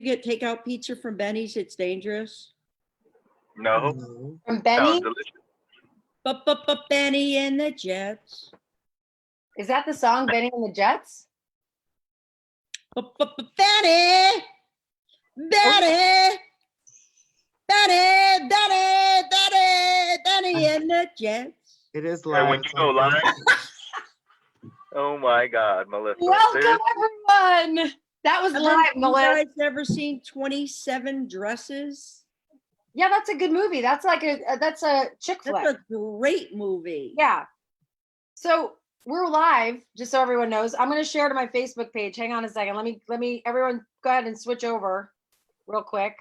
get takeout pizza from Benny's? It's dangerous. No. From Benny? Sounds delicious. Benny and the Jets. Is that the song, Benny and the Jets? Benny! Benny! Benny! Benny! Benny! Benny and the Jets. It is Hey, live. when you go live. Oh my God, Melissa. Welcome, Seriously? everyone. That was live, You Melissa. guys ever seen 27 Dresses? Yeah, that's a good movie. That's like that's a chick flick. That's a great movie. Yeah. So we're live, just so everyone knows. I'm going to share to my Facebook page. Hang on a second. Let me everyone go ahead and switch over real quick.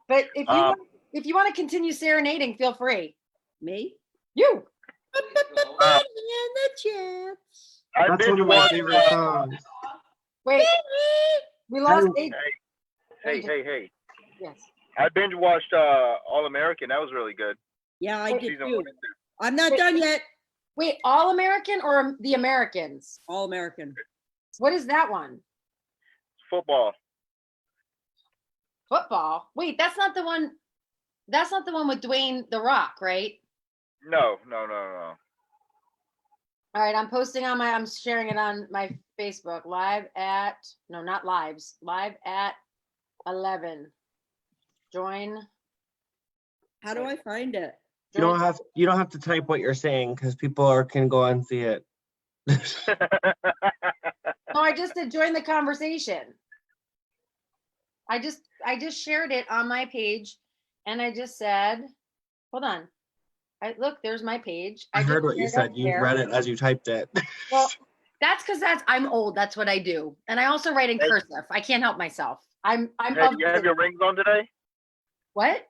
But if you want to continue serenading, feel free. Me? You. Benny and the Jets. I That's binge one of my watched. favorite songs. Wait. We lost eight. Hey. Yes. I binge watched All American. That was really good. Yeah, I did Season too. 1 and 2. I'm not done yet. Wait, All American or The Americans? All American. What is that one? Football. Football. Wait, that's not the one. That's not the one with Dwayne The Rock, right? No. All right, I'm sharing it on my Facebook. Live at live at 11. Join. How do I find it? You don't have to type what you're saying because people can go and see it. No, I just did join the conversation. I just shared it on my page, and I just said, hold on. Look, there's my page. I heard what you said. You read it as you typed it. Well, that's because I'm old. That's what I do, and I also write in cursive. I can't help myself. I'm. Hey, you have your rings on today? What?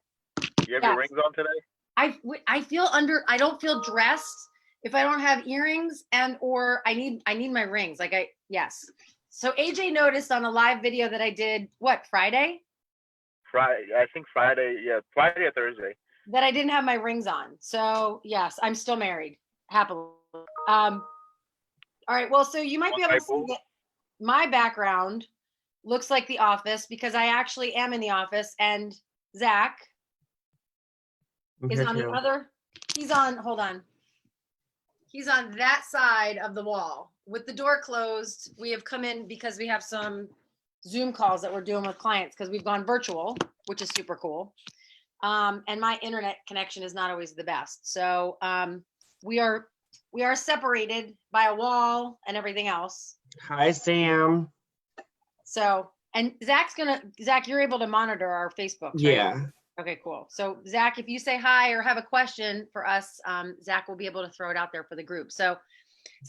You have your rings on today? I feel I don't feel dressed if I don't have earrings or I need my rings. Yes. So AJ noticed on a live video that I did Friday? Friday, I think Friday. Yeah, Friday or Thursday. That I didn't have my rings on. So yes, I'm still married, happily. All right. Well, so you might be able to see that my background looks like The Office because I actually am in the office, and Zach is on the other. He's on. Hold on. He's on that side of the wall with the door closed. We have come in because we have some Zoom calls that we're doing with clients because we've gone virtual, which is super cool. And my internet connection is not always the best. So we are separated by a wall and everything else. Hi, Sam. So, and Zach, you're able to monitor our Facebook, right? Yeah. Okay, cool. So Zach, if you say hi or have a question for us, Zach will be able to throw it out there for the group. So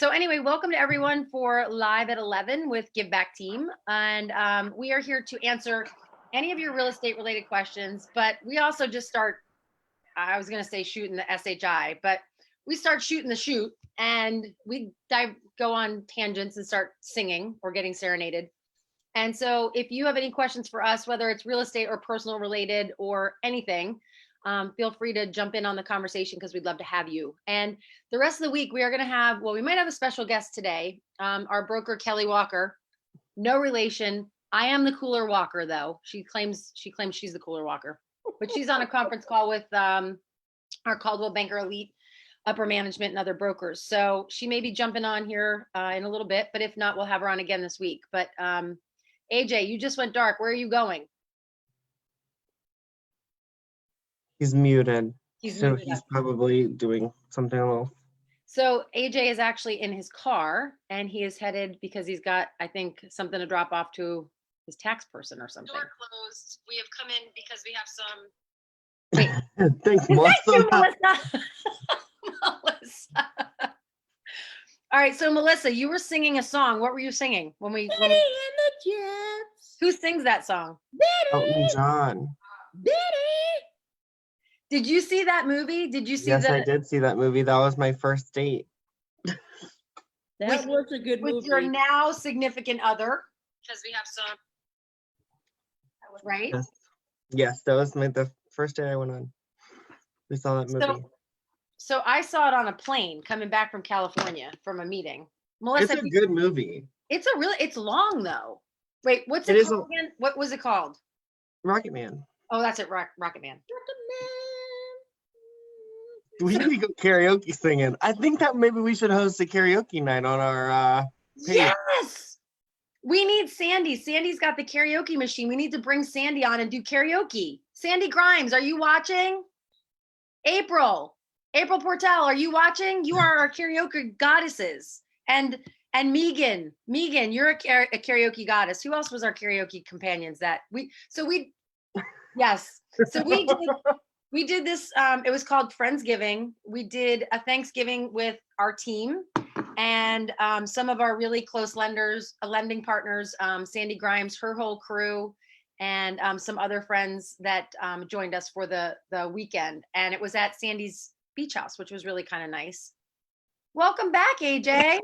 anyway, welcome to everyone for Live at 11 with Give Back Team. And we are here to answer any of your real estate related questions, but we also just start, I was going to say shooting the SHI, but we start shooting the shoot and we go on tangents and start singing or getting serenaded. And so if you have any questions for us, whether it's real estate or personal related or anything, feel free to jump in on the conversation because we'd love to have you. And the rest of the week, we are going to have, we might have a special guest today, our broker, Kelly Walker. No relation. I am the cooler walker, though. She claims she's the cooler walker, but she's on a conference call with our Coldwell Banker Elite upper management and other brokers. So she may be jumping on here in a little bit, but if not, we'll have her on again this week. But AJ, you just went dark. Where are you going? He's muted. He's muted. probably doing something a little. So AJ is actually in his car and he is headed because he's got, I think, something to drop off to his tax person or something. Door closed. We have come in because we have some. Wait. Thanks, Melissa. Melissa. All right, so Melissa, you were singing a song. What were you singing when we? Betty and the Jets. Who sings that song? Betty. Elton John. Betty. Did you see that movie? Did you see Yes, I did see that movie. That was my first date. That was a good movie. With your now significant other, because we have some. Right? Yes, that was the first day I went on. We saw that movie. So I saw it on a plane coming back from California from a meeting. Melissa, it's a good movie. It's long though. Wait, what's It it is called again? What was it called? Rocket Man. Oh, that's it, Rocket Man. We need to go karaoke singing. I think that maybe we should host a karaoke night on our page. Yes. We need Sandy. Sandy's got the karaoke machine. We need to bring Sandy on and do karaoke. Sandy Grimes, are you watching? April Portel, are you watching? You are our karaoke goddesses. And Megan, you're a karaoke goddess. Who else was our karaoke companions that yes. So we did this, it was called Friendsgiving. We did a Thanksgiving with our team and some of our really close lending partners, Sandy Grimes, her whole crew, and some other friends that joined us for the weekend. And it was at Sandy's beach house, which was really kind of nice. Welcome back, AJ.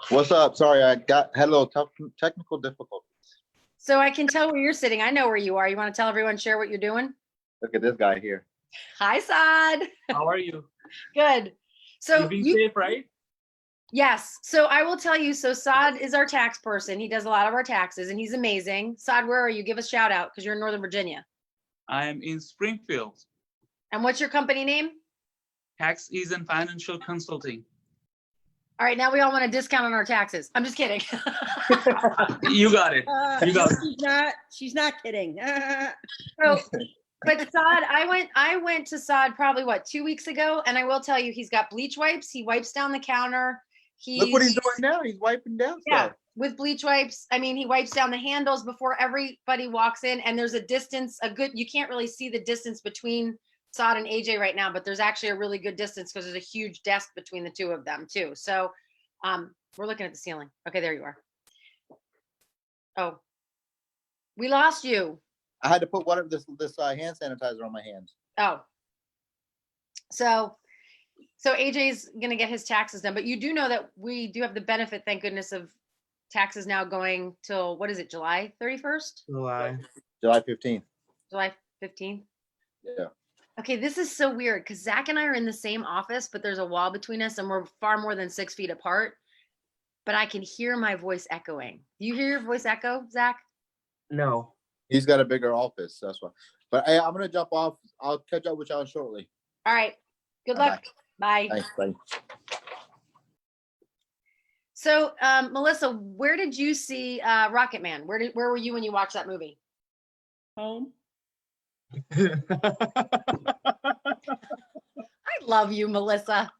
What's up? Sorry, I had a little tough technical difficulties. So I can tell where you're sitting. I know where you are. You want to tell everyone, share what you're doing? Look at this guy here. Hi, Saad. How are you? Good. So You've been safe, right? Yes. So I will tell you, so Saad is our tax person. He does a lot of our taxes and he's amazing. Saad, where are you? Give us a shout out because you're in Northern Virginia. I am in Springfield. And what's your company name? Tax Ease and Financial Consulting. All right, now we all want a discount on our taxes. I'm just kidding. You got it. You got it. She's not kidding. So, but Saad, I went to Saad probably 2 weeks ago, and I will tell you, he's got bleach wipes. He wipes down the counter. Look what he's doing now. He's wiping down Yeah, stuff. with bleach wipes. I mean, he wipes down the handles before everybody walks in, and there's a distance, you can't really see the distance between Saad and AJ right now, but there's actually a really good distance because there's a huge desk between the two of them too. So we're looking at the ceiling. Okay, there you are. Oh, we lost you. I had to put this hand sanitizer on my hands. Oh, so AJ's gonna get his taxes done, but you do know that we do have the benefit, thank goodness, of taxes now going till, what is it, July 31st? July. July 15th. July 15th? Yeah. Okay, this is so weird because Zach and I are in the same office, but there's a wall between us and we're far more than 6 feet apart. But I can hear my voice echoing. Do you hear your voice echo, Zach? No. He's got a bigger office. That's why. But hey, I'm going to jump off. I'll catch up with y'all shortly. All right. Good luck. Bye. Thanks. Bye. So, Melissa, where did you see Rocket Man? Where were you when you watched that movie? Home. I love you, Melissa.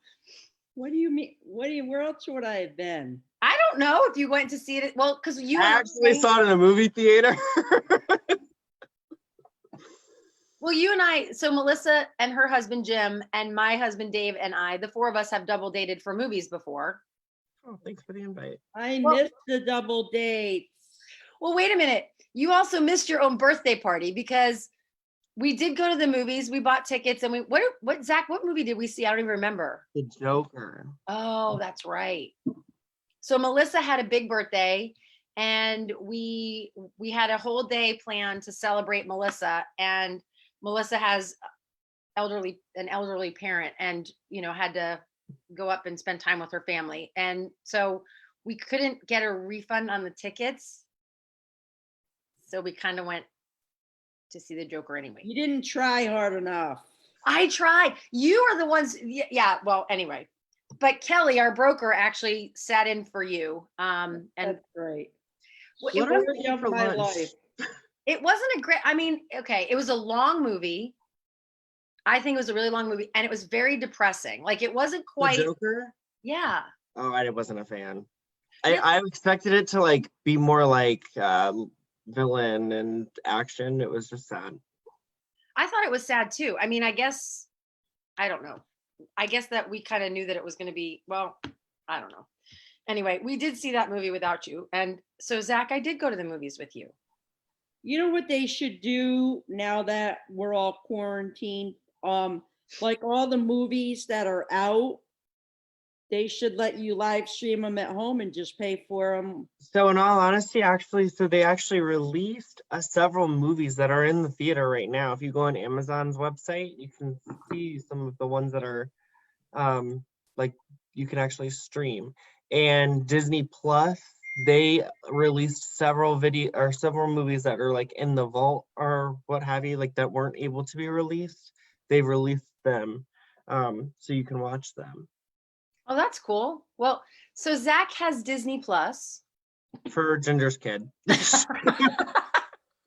What do you mean? Where else would I have been? I don't know if you went to see it. Well, because you I actually saw it in a movie theater. Well, you and I, so Melissa and her husband, Jim, and my husband, Dave, and I, the four of us have double dated for movies before. Oh, thanks for the invite. I missed the double dates. Well, wait a minute. You also missed your own birthday party because we did go to the movies. We bought tickets and what Zach, what movie did we see? I don't even remember. The Joker. Oh, that's right. So Melissa had a big birthday and we had a whole day planned to celebrate Melissa, and Melissa has an elderly parent and, had to go up and spend time with her family. And so we couldn't get a refund on the tickets. So we kind of went to see the Joker anyway. You didn't try hard enough. I tried. You are the ones. Yeah. Well, anyway, but Kelly, our broker, actually sat in for you. And that's great. It What are you for my life? It wasn't a great, okay. It was a long movie. I think it was a really long movie and it was very depressing. Like it wasn't quite. The Joker? Yeah. Oh, I wasn't a fan. I expected it to be more like villain and action. It was just sad. I thought it was sad too. I don't know. I guess that we kind of knew that it was going to be, well, I don't know. Anyway, we did see that movie without you. And so Zach, I did go to the movies with you. You know what they should do now that we're all quarantined? Like all the movies that are out, they should let you live stream them at home and just pay for them. So in all honesty, they actually released several movies that are in the theater right now. If you go on Amazon's website, you can see some of the ones that are you can actually stream. And Disney Plus they released several movies that are like in the vault or what have you, like that weren't able to be released. They've released them, so you can watch them Oh, that's cool. Well, so Zach has Disney Plus. for Ginger's kid.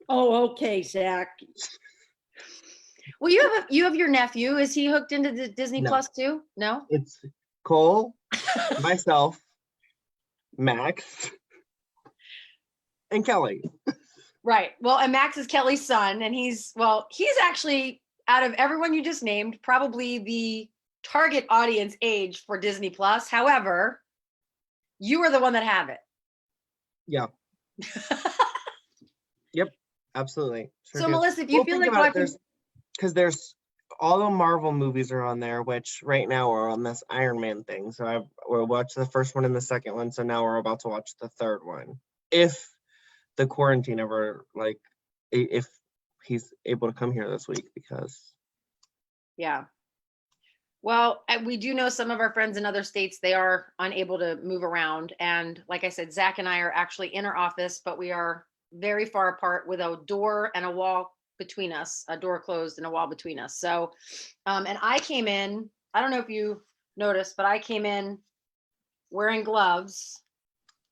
Oh, okay, Zach. Well, you have your nephew. Is he hooked into the Disney No. Plus too? No. It's Cole, myself, Max, and Kelly. Right. Well, and Max is Kelly's son, and he's actually, out of everyone you just named, probably the target audience age for Disney Plus. However, you are the one that have it. Yeah. Yep. Absolutely. Sure So do. Melissa, if you Well, feel think like about it, watching, there's all the Marvel movies are on there, which right now we're on this Iron Man thing. So we'll watch the first one and the second one. So now we're about to watch the third one. If the quarantine ever, like, if he's able to come here this week, because yeah. Well, we do know some of our friends in other states, they are unable to move around. And like I said, Zach and I are actually in our office, but we are very far apart with a door and a wall between us, a door closed and a wall between us. So, and I came in, I don't know if you noticed, but I came in wearing gloves.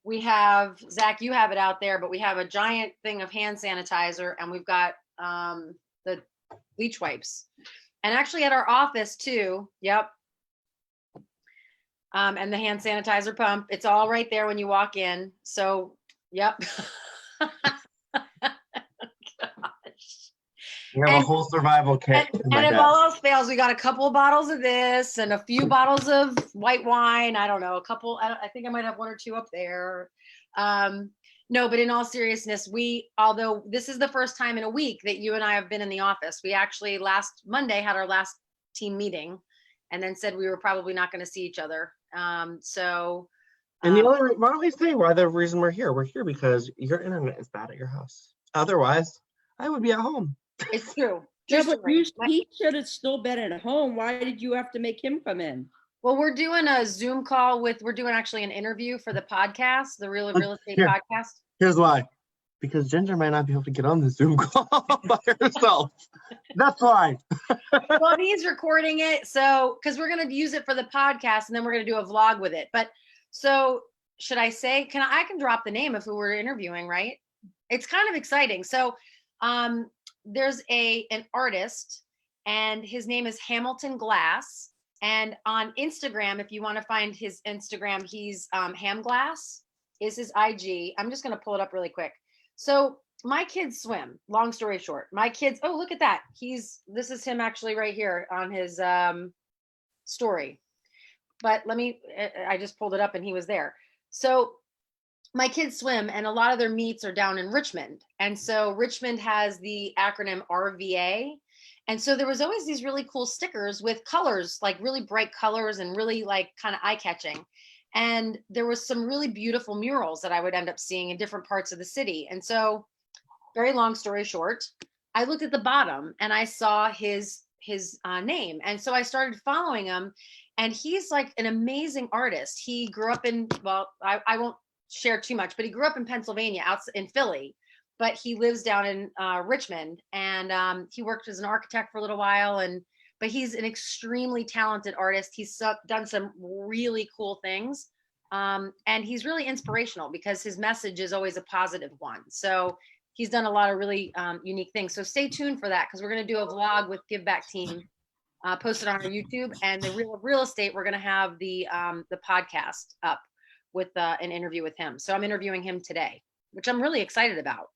We have, Zach, you have it out there, but we have a giant thing of hand sanitizer, and we've got the bleach wipes. And actually at our office too. Yep. And the hand sanitizer pump. It's all right there when you walk in. So, yep. we have a whole survival kit. in my And if desk. all else fails, we got a couple of bottles of this and a few bottles of white wine. I don't know, a couple. I think I might have one or two up there. No, but in all seriousness, although this is the first time in a week that you and I have been in the office, we actually last Monday had our last team meeting and then said we were probably not going to see each other. And the only, why don't we say why the reason we're here? We're here because your internet is bad at your house. Otherwise, I would be at home. It's true. Yeah, but he should have still been at home. Why did you have to make him come in? Well, we're doing a Zoom call we're doing actually an interview for the podcast, the Real Estate Here. Podcast. Here's why. Because Ginger might not be able to get on the Zoom call by herself. That's why. Well, he's recording it. So, because we're going to use it for the podcast and then we're going to do a vlog with it. But so should I say, I can drop the name of who we're interviewing, right? It's kind of exciting. So there's an artist and his name is Hamilton Glass. And on Instagram, if you want to find his Instagram, he's Ham Glass is his IG. I'm just going to pull it up really quick. So my kids swim. Long story short, my kids. Oh, look at that. This is him actually right here on his story. But I just pulled it up and he was there. So my kids swim and a lot of their meets are down in Richmond. And so Richmond has the acronym RVA. And so there was always these really cool stickers with colors, like really bright colors and really like kind of eye-catching. And there was some really beautiful murals that I would end up seeing in different parts of the city. And so, very long story short, I looked at the bottom and I saw his name. And so I started following him. And he's like an amazing artist. He grew up I won't share too much, but he grew up in Pennsylvania, out in Philly. But he lives down in Richmond, and he worked as an architect for a little while. But he's an extremely talented artist. He's done some really cool things, and he's really inspirational because his message is always a positive one. So he's done a lot of really unique things. So stay tuned for that because we're going to do a vlog with Give Back Team posted on our YouTube, and the real estate. We're going to have the podcast up with an interview with him. So I'm interviewing him today, which I'm really excited about.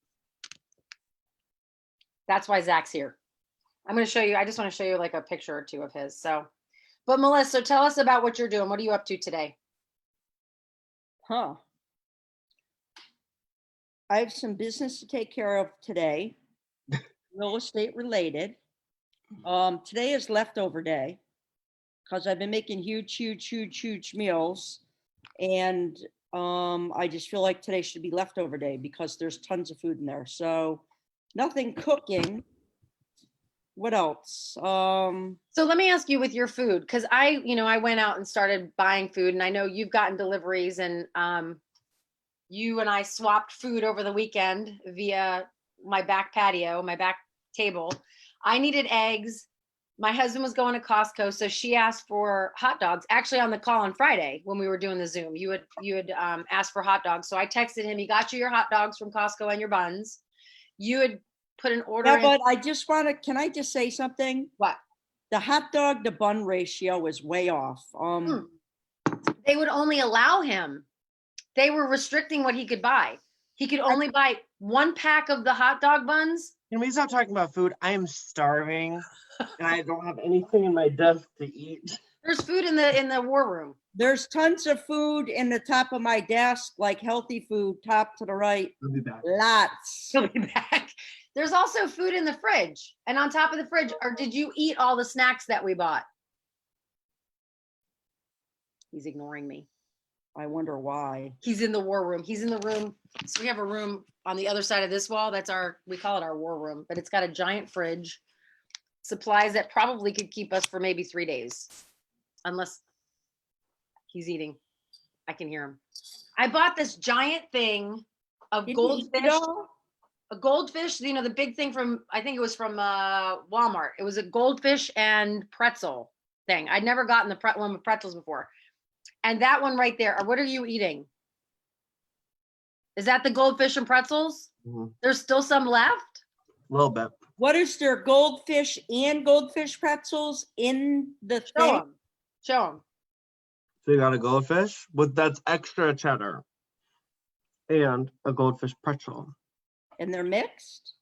That's why Zach's here. I'm going to show you. I just want to show you like a picture or two of his. So, but Melissa, tell us about what you're doing. What are you up to today? I have some business to take care of today, real estate related. Today is leftover day because I've been making huge meals. And I just feel like today should be leftover day because there's tons of food in there. So nothing cooking. What else? So let me ask you with your food, because I went out and started buying food, and I know you've gotten deliveries, and you and I swapped food over the weekend via my back patio, my back table. I needed eggs. My husband was going to Costco, so she asked for hot dogs. Actually, on the call on Friday when we were doing the Zoom, you had asked for hot dogs. So I texted him. He got you your hot dogs from Costco and your buns. You had put an order Yeah, in. but I just want to, can I just say something? What? The hot dog to bun ratio is way off. They would only allow him. They were restricting what he could buy. He could only buy 1 pack of the hot dog buns. Can we stop talking about food? I am starving and I don't have anything in my desk to eat. There's food in the war room. There's tons of food in the top of my desk, like healthy food, top to the right. I'll be back. Lots. He'll be back. There's also food in the fridge. And on top of the fridge, or did you eat all the snacks that we bought? He's ignoring me. I wonder why. He's in the war room. He's in the room. So we have a room on the other side of this wall. That's we call it our war room, but it's got a giant fridge, supplies that probably could keep us for maybe 3 days, unless he's eating. I can hear him. I bought this giant thing of Did you eat it goldfish. all? A goldfish, the big thing from, I think it was from Walmart. It was a goldfish and pretzel thing. I'd never gotten the one with pretzels before. And that one right there, what are you eating? Is that the goldfish and pretzels? Mhm. There's still some left? A little bit. What is there, goldfish and goldfish pretzels in the Show thing? them. Show them. So you got a goldfish with that's extra cheddar and a goldfish pretzel. And they're mixed?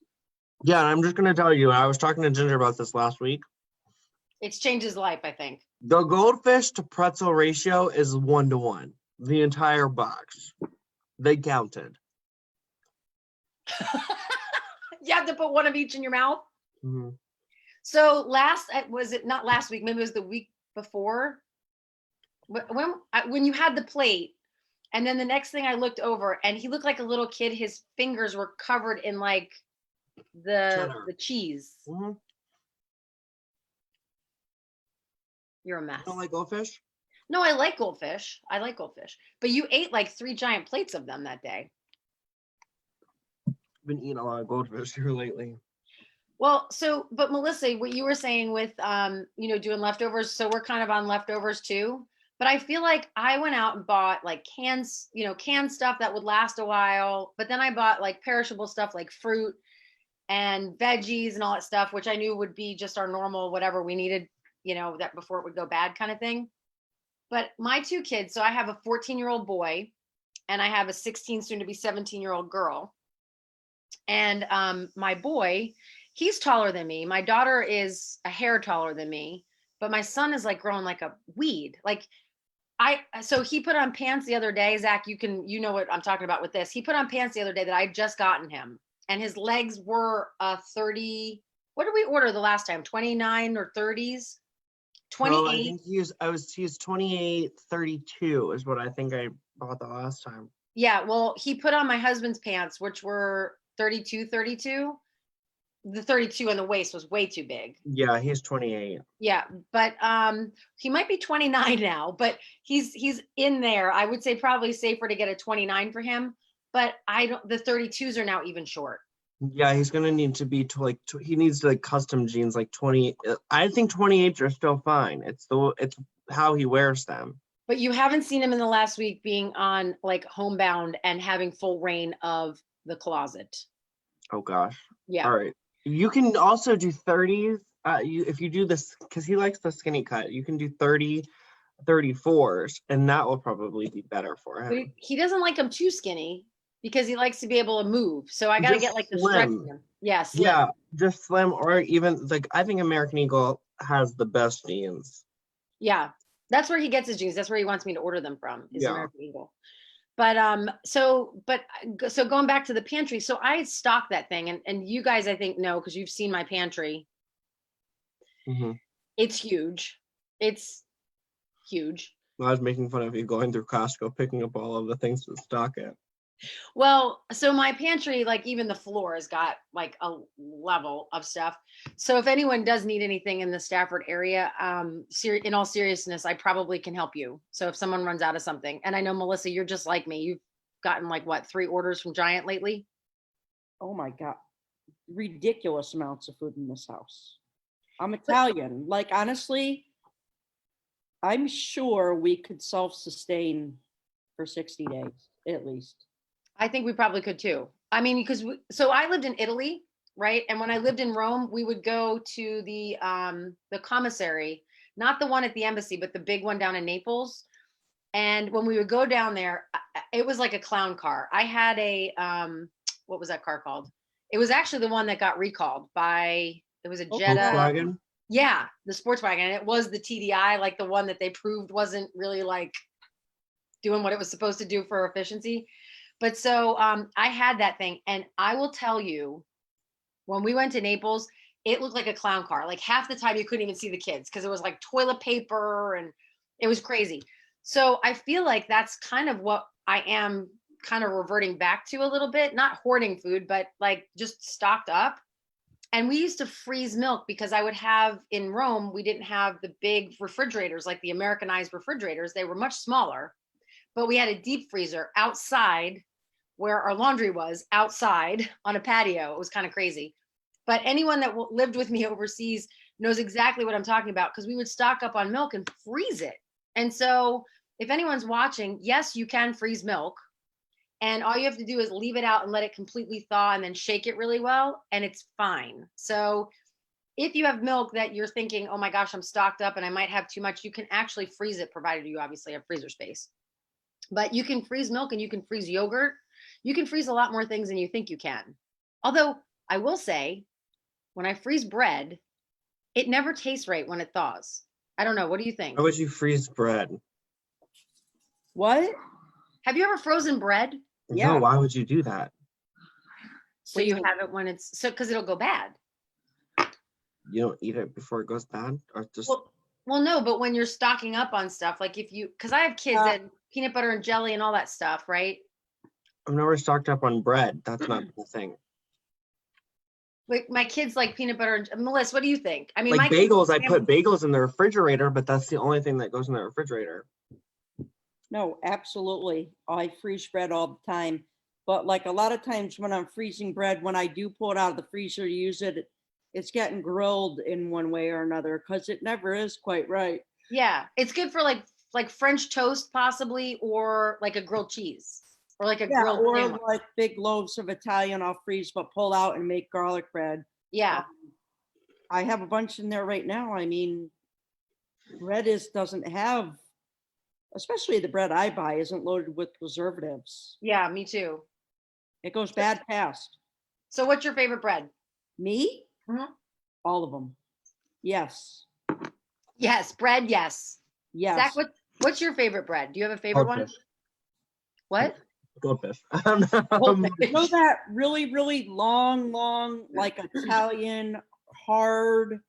Yeah, and I'm just gonna tell you, I was talking to Ginger about this last week. It's changed his life, I think. The goldfish to pretzel ratio is 1-to-1. The entire box. They counted. You have to put one of each in your mouth. Mhm. So was it not last week? Maybe it was the week before. When you had the plate, and then the next thing I looked over, and he looked like a little kid. His fingers were covered in like Cheddar. the cheese. Mhm. You're a mess. You don't like goldfish? No, I like goldfish. I like goldfish. But you ate like 3 giant plates of them that day. I've been eating a lot of goldfish here lately. Well, but Melissa, what you were saying with doing leftovers, so we're kind of on leftovers too. But I feel like I went out and bought like canned stuff that would last a while. But then I bought like perishable stuff like fruit and veggies and all that stuff, which I knew would be just our normal, whatever we needed, that before it would go bad kind of thing. But my 2 kids, so I have a 14-year-old boy and I have a 16, soon to be 17-year-old girl. And my boy, he's taller than me. My daughter is a hair taller than me, but my son is like growing like a weed. So he put on pants the other day, Zach, you know what I'm talking about with this. He put on pants the other day that I had just gotten him, and his legs were 30. What did we order the last time? 29 or 30s? 28. No, I think he was 28, 32 is what I think I bought the last time. Yeah, well, he put on my husband's pants, which were 32. The 32 on the waist was way too big. Yeah, he's 28. Yeah, but he might be 29 now, but he's in there. I would say probably safer to get a 29 for him, but the 32s are now even short. Yeah, he's gonna need to be he needs like custom jeans like 20. I think 28s are still fine. It's how he wears them. But you haven't seen him in the last week being on like homebound and having full reign of the closet. Oh gosh. Yeah. All right. You can also do 30s. If you do this, because he likes the skinny cut, you can do 30, 34s, and that will probably be better for him. But he doesn't like them too skinny because he likes to be able to move. So I got to Just get like the slim. stretch. Yeah, slim. Yeah, just slim, or even like I think American Eagle has the best jeans. Yeah, that's where he gets his jeans. That's where he wants me to order them from. Is Yeah. American Eagle. But so going back to the pantry, so I stocked that thing, and you guys I think know because you've seen my pantry. Mm-hmm. It's huge. It's huge. I was making fun of you going through Costco picking up all of the things to stock it. Well, so my pantry, like even the floor has got like a level of stuff. So if anyone does need anything in the Stafford area, in all seriousness, I probably can help you. So if someone runs out of something, and I know Melissa, you're just like me. gotten like what, 3 orders from Giant lately. Oh my God. Ridiculous amounts of food in this house. I'm Italian. Like, honestly, I'm sure we could self-sustain for 60 days at least. I think we probably could too. I mean, because so I lived in Italy, right? And when I lived in Rome, we would go to the commissary, not the one at the embassy, but the big one down in Naples. And when we would go down there, it was like a clown car. I had a what was that car called? It was actually the one that got recalled by, it was a Jetta. Volkswagen. Yeah, the sports wagon. And it was the TDI, like the one that they proved wasn't really like doing what it was supposed to do for efficiency. But so I had that thing. And I will tell you, when we went to Naples, it looked like a clown car. Like half the time you couldn't even see the kids because it was like toilet paper and it was crazy. So I feel like that's kind of what I am kind of reverting back to a little bit, not hoarding food, but like just stocked up. And we used to freeze milk because I would have in Rome, we didn't have the big refrigerators, like the Americanized refrigerators. They were much smaller, but we had a deep freezer outside where our laundry was, outside on a patio. It was kind of crazy. But anyone that lived with me overseas knows exactly what I'm talking about because we would stock up on milk and freeze it. And so if anyone's watching, yes, you can freeze milk. And all you have to do is leave it out and let it completely thaw and then shake it really well, and it's fine. So if you have milk that you're thinking, oh my gosh, I'm stocked up and I might have too much, you can actually freeze it, provided you obviously have freezer space. But you can freeze milk and you can freeze yogurt. You can freeze a lot more things than you think you can. Although I will say, when I freeze bread, it never tastes right when it thaws. I don't know. What do you think? How would you freeze bread? What? Have you ever frozen bread? Yeah. No, why would you do that? So you have it when it's so because it'll go bad. You don't eat it before it goes bad, or just Well, no, but when you're stocking up on stuff, like if you, because I have kids and peanut butter and jelly and all that stuff, right? I've never stocked up on bread. That's not the thing. Like my kids like peanut butter and Melissa, what do you think? I mean, Like my bagels, I kids, put bagels in the refrigerator, but that's the only thing that goes in the refrigerator. No, absolutely. I freeze bread all the time. But like a lot of times when I'm freezing bread, when I do pull it out of the freezer to use it, it's getting grilled in one way or another because it never is quite right. yeah, it's good for like French toast possibly, or like a grilled cheese or like a Yeah, grilled or sandwich. like big loaves of Italian I'll freeze but pull out and make garlic bread. Yeah, I have a bunch in there right now. I mean, bread doesn't have, especially the bread I buy isn't loaded with preservatives. yeah, me too. It goes bad fast. So what's your favorite bread? Me? Mhm. All of them. Yes. Yes, bread, yes. Yes. Zach, what's your favorite bread? Do you have a favorite one? Goldfish. What? Goldfish. You know that really, really long, like Italian, hard.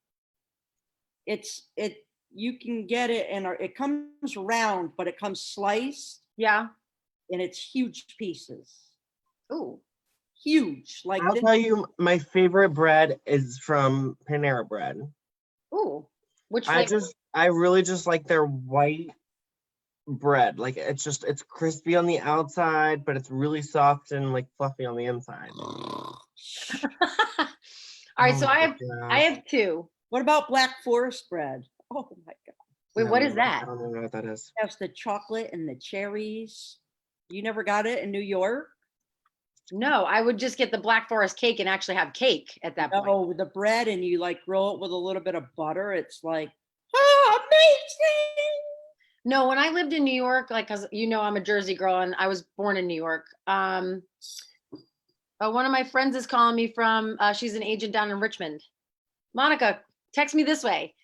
You can get it and it comes round, but it comes sliced Yeah. and it's huge pieces. Ooh. Huge. Like I'll this. tell you, my favorite bread is from Panera Bread. Ooh. Which flavor? I really just like their white bread. Like it's crispy on the outside, but it's really soft and like fluffy on the inside. All right, so I have two. What about Black Forest bread? Oh my God. Wait, what is I that? don't even know what that is. It has the chocolate and the cherries. You never got it in New York? No, I would just get the Black Forest cake and actually have cake at that point. No, the bread and you like roll it with a little bit of butter. It's like, oh, amazing. No, when I lived in New York, like, cause you know, I'm a Jersey girl and I was born in New York. One of my friends is calling me from, she's an agent down in Richmond. Monica, text me this way.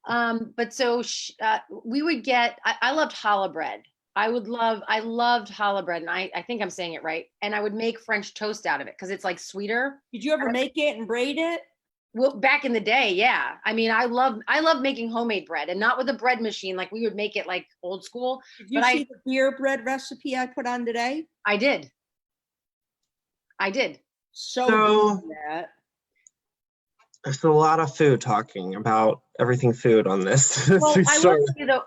But so we would get, I loved challah bread. I loved challah bread. And I think I'm saying it right. And I would make French toast out of it because it's like sweeter. Did you ever make it and braid it? Well, back in the day, yeah. I mean, I love making homemade bread and not with a bread machine. Like we would make it like old school. Did you see the beer bread recipe I put on today? I did. So So- good at that. There's a lot of food talking about everything food on this. Well, food I story. will say though,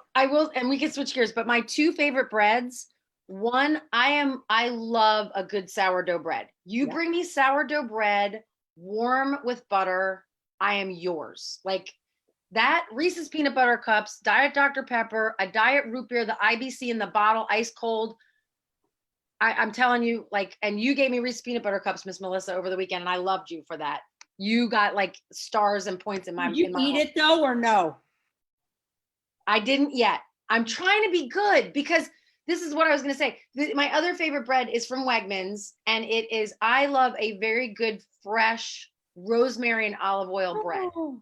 and we can switch gears, but my two favorite breads One, I love a good sourdough bread. You Yeah. bring me sourdough bread, warm with butter, I am yours. Like that Reese's peanut butter cups, Diet Dr. Pepper, a diet root beer, the IBC in the bottle, ice cold. I'm telling you, like, and you gave me Reese's peanut butter cups, Miss Melissa, over the weekend, and I loved you for that. You got like stars and points in my. Did you in my eat heart. it though, or no? I didn't yet. I'm trying to be good because this is what I was going to say. My other favorite bread is from Wegmans, and it is, I love a very good, fresh rosemary and olive oil bread. Oh,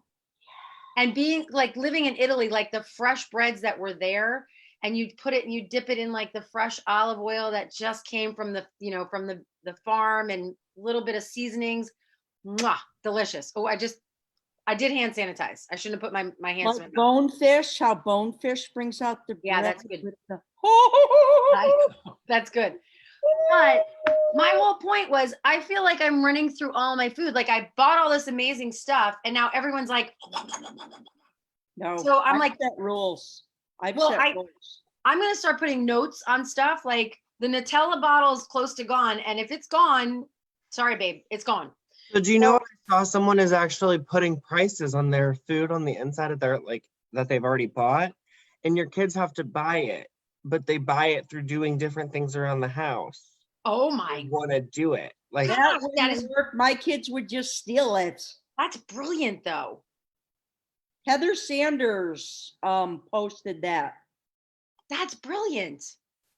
And being like living in Italy, like the fresh breads that were there, and you put it and you dip it in like the fresh olive oil that just came from the, from the farm, and a little bit of seasonings. Mwah, delicious. Oh, I did hand sanitize. I shouldn't have put my hands in my like mouth. bonefish, how bonefish brings out the Yeah, bread that's good. with the- That's good. But my whole point was, I feel like I'm running through all my food. Like I bought all this amazing stuff, and now everyone's like, No, So I'm I've like- set rules. I've Well, set rules. I'm going to start putting notes on stuff. Like the Nutella bottle is close to gone. And if it's gone, sorry, babe, it's gone. So do you know, I saw someone is actually putting prices on their food on the inside of their, like, that they've already bought, and your kids have to buy it, but they buy it through doing different things around the house. Oh They my, want to do it. Like, Gosh, That that wouldn't is- work. My kids would just steal it. that's brilliant though. Heather Sanders posted that. That's brilliant.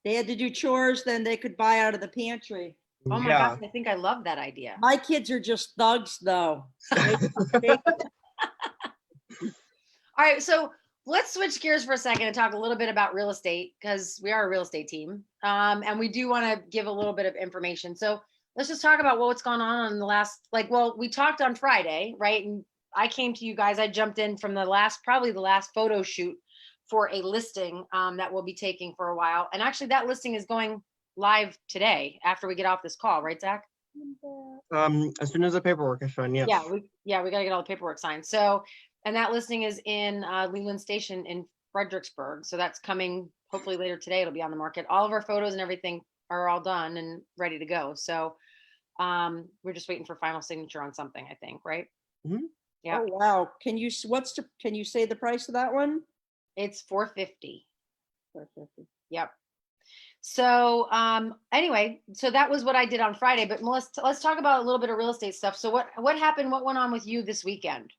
They had to do chores, then they could buy out of the pantry. Oh my yeah. gosh, I think I love that idea. My kids are just thugs though. They- All right, so let's switch gears for a second and talk a little bit about real estate, because we are a real estate team, and we do want to give a little bit of information. So let's just talk about what's gone on in the last, we talked on Friday, right? And I came to you guys. I jumped in from probably the last photo shoot for a listing that we'll be taking for a while. And actually, that listing is going live today after we get off this call, right, Zach? As soon as the paperwork is done, yes. Yeah, we got to get all the paperwork signed. So, and that listing is in Leland Station in Fredericksburg. So that's coming hopefully later today. It'll be on the market. All of our photos and everything are all done and ready to go. So we're just waiting for final signature on something, I think, right? Mhm. Yeah. Oh, wow. Can you say the price of that one? It's $450. Yep. So anyway, so that was what I did on Friday. But Melissa, let's talk about a little bit of real estate stuff. So what happened? What went on with you this weekend?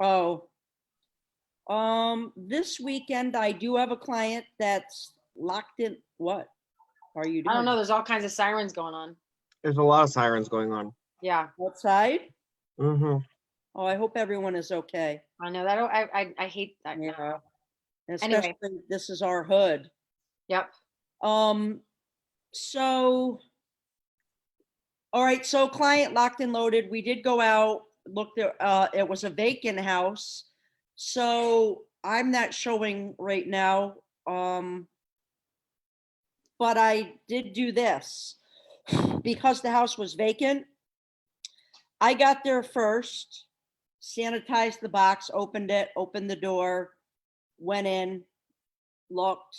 Oh, this weekend I do have a client that's locked in. What are you doing? I don't know. There's all kinds of sirens going on. There's a lot of sirens going on. Yeah, Outside? Mm-hmm. Oh, I hope everyone is okay. I know that. I hate that. Yeah. And Anyway. especially this is our hood. Yep. So, all right, so client locked and loaded. We did go out, looked at, it was a vacant house. So I'm not showing right now. But I did do this because the house was vacant. I got there first, sanitized the box, opened it, opened the door, went in, looked,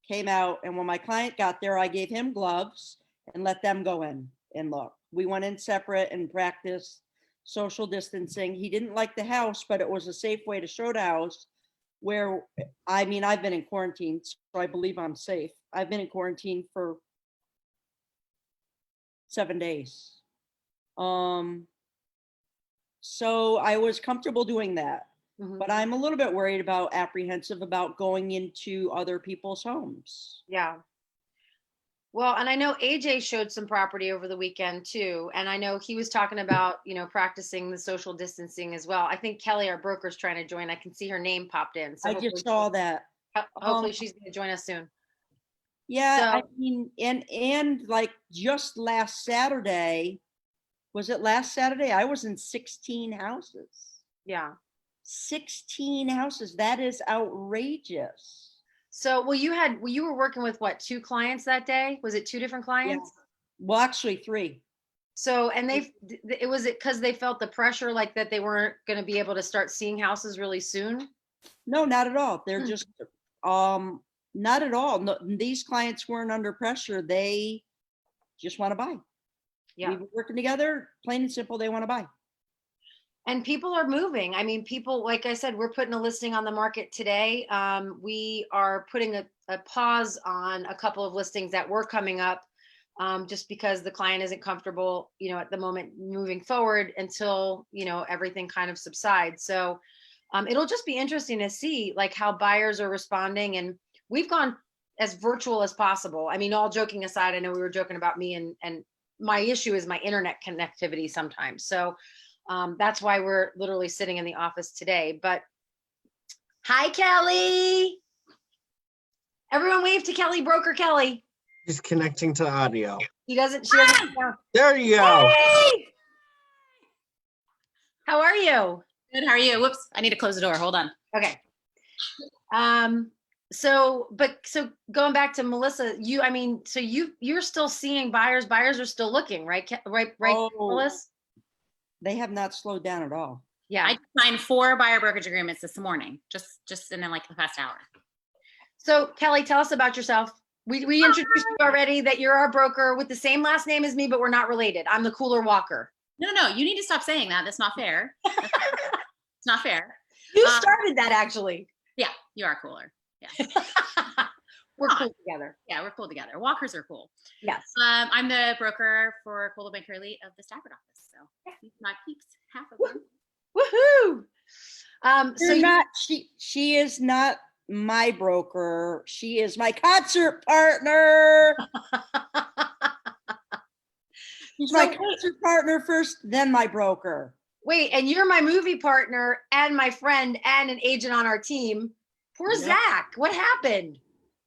came out. And when my client got there, I gave him gloves and let them go in and look. We went in separate and practiced social distancing. He didn't like the house, but it was a safe way to show the house where, I mean, I've been in quarantine, so I believe I'm safe. I've been in quarantine for 7 days. So I was comfortable doing that, Mhm. but I'm a little bit worried about, apprehensive about going into other people's homes. Yeah. Well, and I know AJ showed some property over the weekend too. And I know he was talking about, practicing the social distancing as well. I think Kelly, our broker, is trying to join. I can see her name popped in. So I just saw that. hopefully she's going to join us soon. Yeah, I So- mean, and like just last Saturday, was it last Saturday? I was in 16 houses. Yeah. 16 houses. That is outrageous. So, you were working with what, 2 clients that day? Was it 2 different clients? Well, actually 3. So, and was it because they felt the pressure, like that they weren't going to be able to start seeing houses really soon? No, not at all. They're just Not at all. No, these clients weren't under pressure. They just want to buy. Yeah. We were working together, plain and simple, they want to buy. And people are moving. I mean, people, like I said, we're putting a listing on the market today. We are putting a pause on a couple of listings that were coming up, just because the client isn't comfortable, at the moment moving forward until, everything kind of subsides. So it'll just be interesting to see like how buyers are responding. And we've gone as virtual as possible. I mean, all joking aside, I know we were joking about me and my issue is my internet connectivity sometimes. So that's why we're literally sitting in the office today. But hi, Kelly. Everyone wave to Kelly, broker Kelly. Just connecting to audio. She doesn't know. There you go. Hey! How are you? Good. How are you? Whoops. I need to close the door. Hold on. Okay. So going back to Melissa, you're still seeing buyers. Buyers are still looking, right? Right, Oh. Melissa? They have not slowed down at all. Yeah. I signed 4 buyer brokerage agreements this morning, just in like the past hour. So Kelly, tell us about yourself. We introduced you already that you're our broker with the same last name as me, but we're not related. I'm the Cooler Walker. No. You need to stop saying that. That's not fair. It's not fair. You started that actually. Yeah, you are cooler. Yeah. We're cool together. Yeah, we're cool together. Walkers are cool. Yes. I'm the broker for Coldwell Banker Elite of the Stafford office. So he's my peeps, half of them. Woohoo! So You're not, she is not my broker. She is my concert partner. She's my concert partner first, then my broker. wait, and you're my movie partner and my friend and an agent on our team. Poor Yep. Zach. What happened?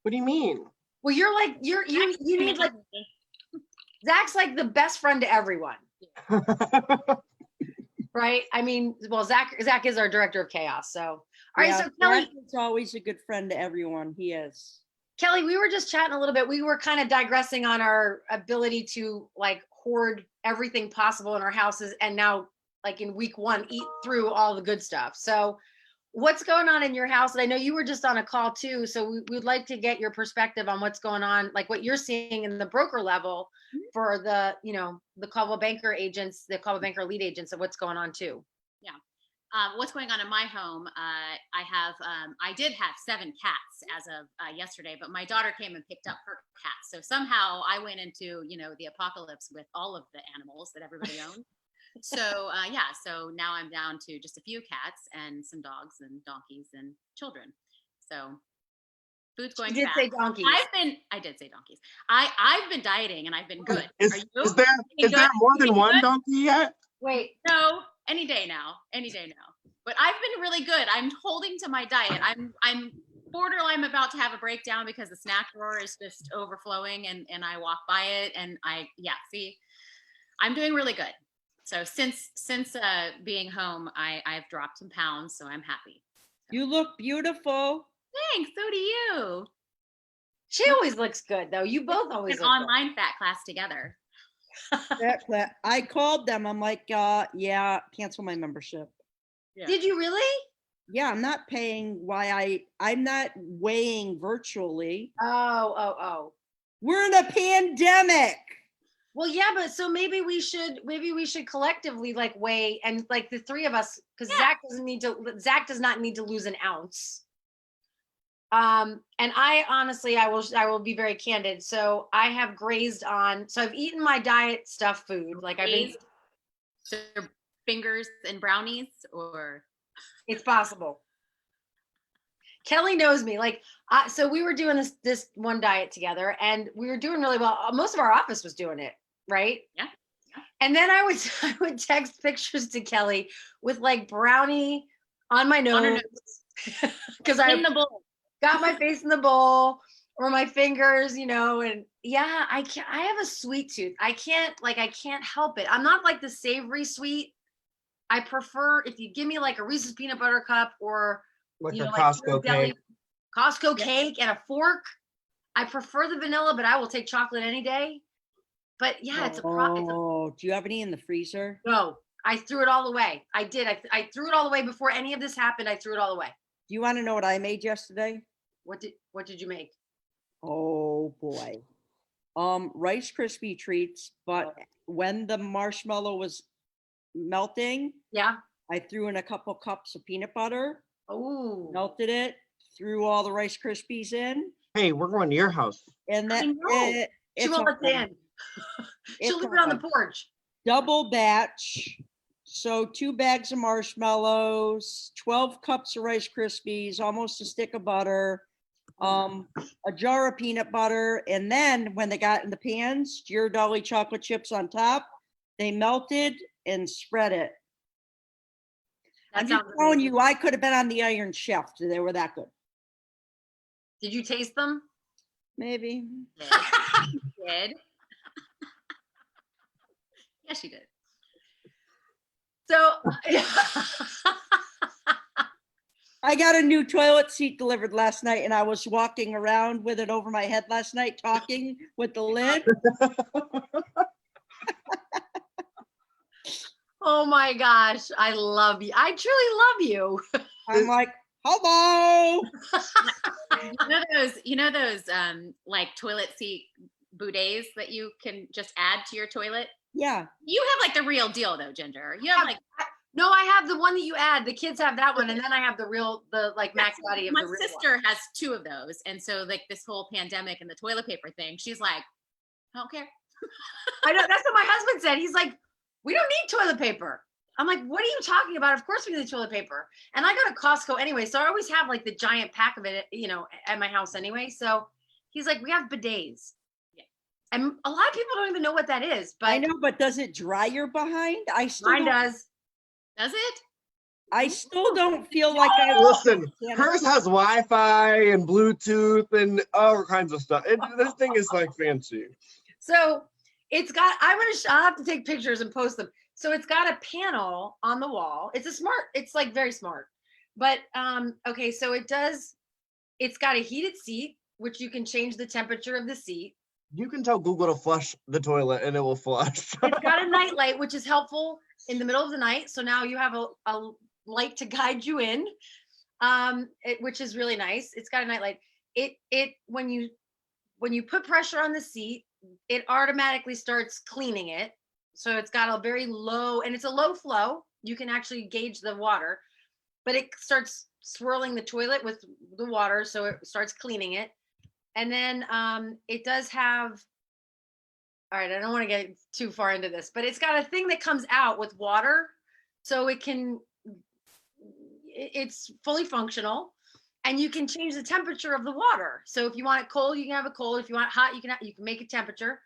What do you mean? Well, you're like you need like Zach's like the best friend to everyone, right? I mean, well, Zach is our director of chaos. So, all right. So Kelly, It's always a good friend to everyone. He is. Kelly, we were just chatting a little bit. We were kind of digressing on our ability to like hoard everything possible in our houses, and now, like in week 1, eat through all the good stuff. So, what's going on in your house? And I know you were just on a call too, so we'd like to get your perspective on what's going on, like what you're seeing in the broker level for the, the Coldwell Banker agents, the Coldwell Banker lead agents, of what's going on too. What's going on in my home? I did have 7 cats as of yesterday, but my daughter came and picked up her cat. So somehow I went into, the apocalypse with all of the animals that everybody owns. So so now I'm down to just a few cats and some dogs and donkeys and children. So food's going You did fast. say donkeys. I did say donkeys. I've been dieting and I've been good. Is, Are you? is there more than one good? donkey yet? Wait, No, any day now. But I've been really good. I'm holding to my diet. I'm borderline about to have a breakdown because the snack drawer is just overflowing and I walk by it and I'm doing really good. So since being home, I've dropped some pounds, so I'm happy. You look beautiful. Thanks. So do you. she always looks good though. You both always An look good. online fat class together. I called them. I'm like, yeah, cancel my membership. Yeah. Did you really? Yeah, I'm not paying I'm not weighing virtually. Oh. We're in a pandemic. Well, yeah, but so maybe we should collectively like weigh and like the 3 of us, because Zach does not need to lose an ounce. And I honestly, I will be very candid. So I have grazed on, so I've eaten my diet stuff food. Like I've been, So fingers and brownies or it's possible. Kelly knows me. Like, so we were doing this one diet together, and we were doing really well. Most of our office was doing it, right? Yeah. And then I would text pictures to Kelly with like brownie on my nose because I in the bowl. got my face in the bowl or my fingers, and yeah, I have a sweet tooth. I can't help it. I'm not like the savory sweet. I prefer if you give me like a Reese's peanut butter cup or Like a like Costco cake. Costco cake and a fork. I prefer the vanilla, but I will take chocolate any day. But yeah, it's a Oh, do you have any in the freezer? no. I threw it all away. I did. I threw it all away before any of this happened. I threw it all away. Do you want to know what I made yesterday? What did you make? Oh, boy. Rice Krispie treats, but when the marshmallow was melting, Yeah. I threw in a couple cups of peanut butter, Oh, melted it, threw all the Rice Krispies in, Hey, we're going to your house. and I that know. She it's won't let you hard. in. It's She'll leave it on the hard. porch. Double batch. So 2 bags of marshmallows, 12 cups of Rice Krispies, almost a stick of butter, a jar of peanut butter, and then when they got in the pans, Ghirardelli chocolate chips on top, they melted and spread it. That I'm just sounds telling amazing. you, I could have been on the Iron Chef. They were that good. Did you taste them? Maybe. Did. Yes, you did. So, I got a new toilet seat delivered last night and I was walking around with it over my head last night, talking with the lid. oh my gosh, I love you. I truly love you. I'm like, hello. You know those like toilet seat bidets that you can just add to your toilet? Yeah. You have like the real deal though, Ginger. You have like No, I have the one that you add. The kids have that one, and then I have the like max body of my the real sister has 2 of those. And so like this whole pandemic and the toilet paper thing, she's like, I don't care. I know that's what my husband said. He's like, we don't need toilet paper. I'm like, what are you talking about? Of course we need toilet paper. And I go to Costco anyway, so I always have like the giant pack of it, at my house anyway. So he's like, we have bidets. Yeah. And a lot of people don't even know what that is, but I know, but does it dry your behind? mine does. Does it? I still don't feel like I Listen, Yeah. hers has Wi-Fi and Bluetooth and all kinds of stuff. This thing is like fancy. So it's got, I'll have to take pictures and post them. So it's got a panel on the wall. It's like very smart. But okay, so it's got a heated seat, which you can change the temperature of the seat. You can tell Google to flush the toilet and it will flush. It's got a night light, which is helpful in the middle of the night. So now you have a light to guide you in, which is really nice. It's got a night light. When you put pressure on the seat, it automatically starts cleaning it. So it's got a very low, and it's a low flow. You can actually gauge the water, but it starts swirling the toilet with the water. So it starts cleaning it. And then it does have, all right, I don't want to get too far into this, but it's got a thing that comes out with water. So it's fully functional. And you can change the temperature of the water. So if you want it cold, you can have it cold. If you want it hot, you can make a temperature.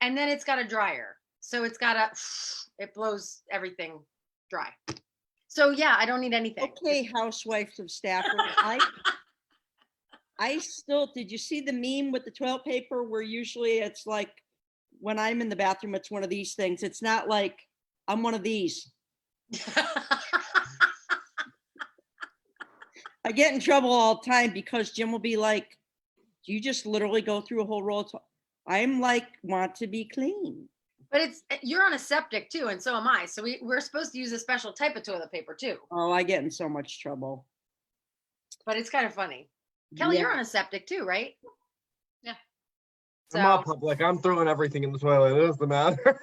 And then it's got a dryer. So it blows everything dry. So yeah, I don't need anything. Okay, housewives of Stafford. I still, did you see the meme with the toilet paper where usually it's like, when I'm in the bathroom, it's one of these things. It's not like I'm one of these. I get in trouble all the time because Jim will be like, do you just literally go through a whole roll of I'm like, want to be clean. But you're on a septic too, and so am I. So we're supposed to use a special type of toilet paper too. Oh, I get in so much trouble. But it's kind of funny. Kelly, Yeah. you're on a septic too, right? Yeah. So, I'm all public. I'm throwing everything in the toilet. It doesn't matter.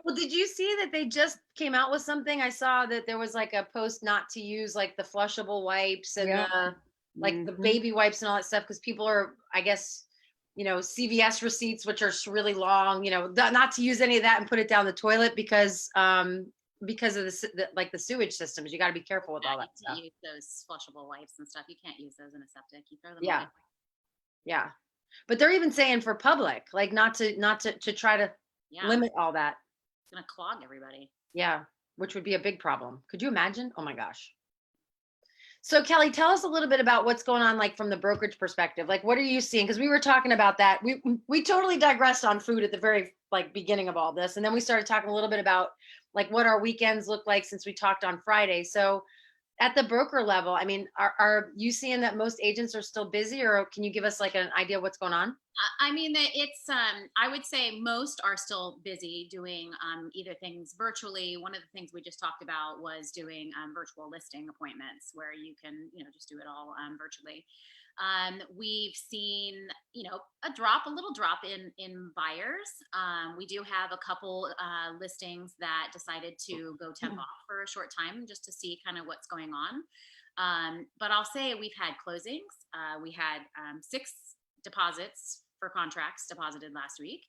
well, did you see that they just came out with something? I saw that there was like a post not to use like the flushable wipes and Yeah. the Mhm. baby wipes and all that stuff because people are, I guess, CVS receipts, which are really long, not to use any of that and put it down the toilet because of the sewage systems. You got to be careful with all that you stuff. can't use those flushable wipes and stuff. You can't use those in a septic. You throw them Yeah. away. Yeah. But they're even saying for public, like not to try to Yeah. limit all that. It's gonna clog everybody. Yeah. Which would be a big problem. Could you imagine? Oh my gosh. So Kelly, tell us a little bit about what's going on, like from the brokerage perspective. Like, what are you seeing? Because we were talking about that. We totally digressed on food at the very beginning of all this, and then we started talking a little bit about like what our weekends look like since we talked on Friday. So, at the broker level, I mean, are you seeing that most agents are still busy, or can you give us like an idea of what's going on? I mean, it's, I would say most are still busy doing either things virtually. One of the things we just talked about was doing virtual listing appointments where you can, just do it all virtually. We've seen, a little drop in buyers. We do have a couple listings that decided to go temp off for a short time just to see kind of what's going on. But I'll say we've had closings. We had 6 deposits for contracts deposited last week.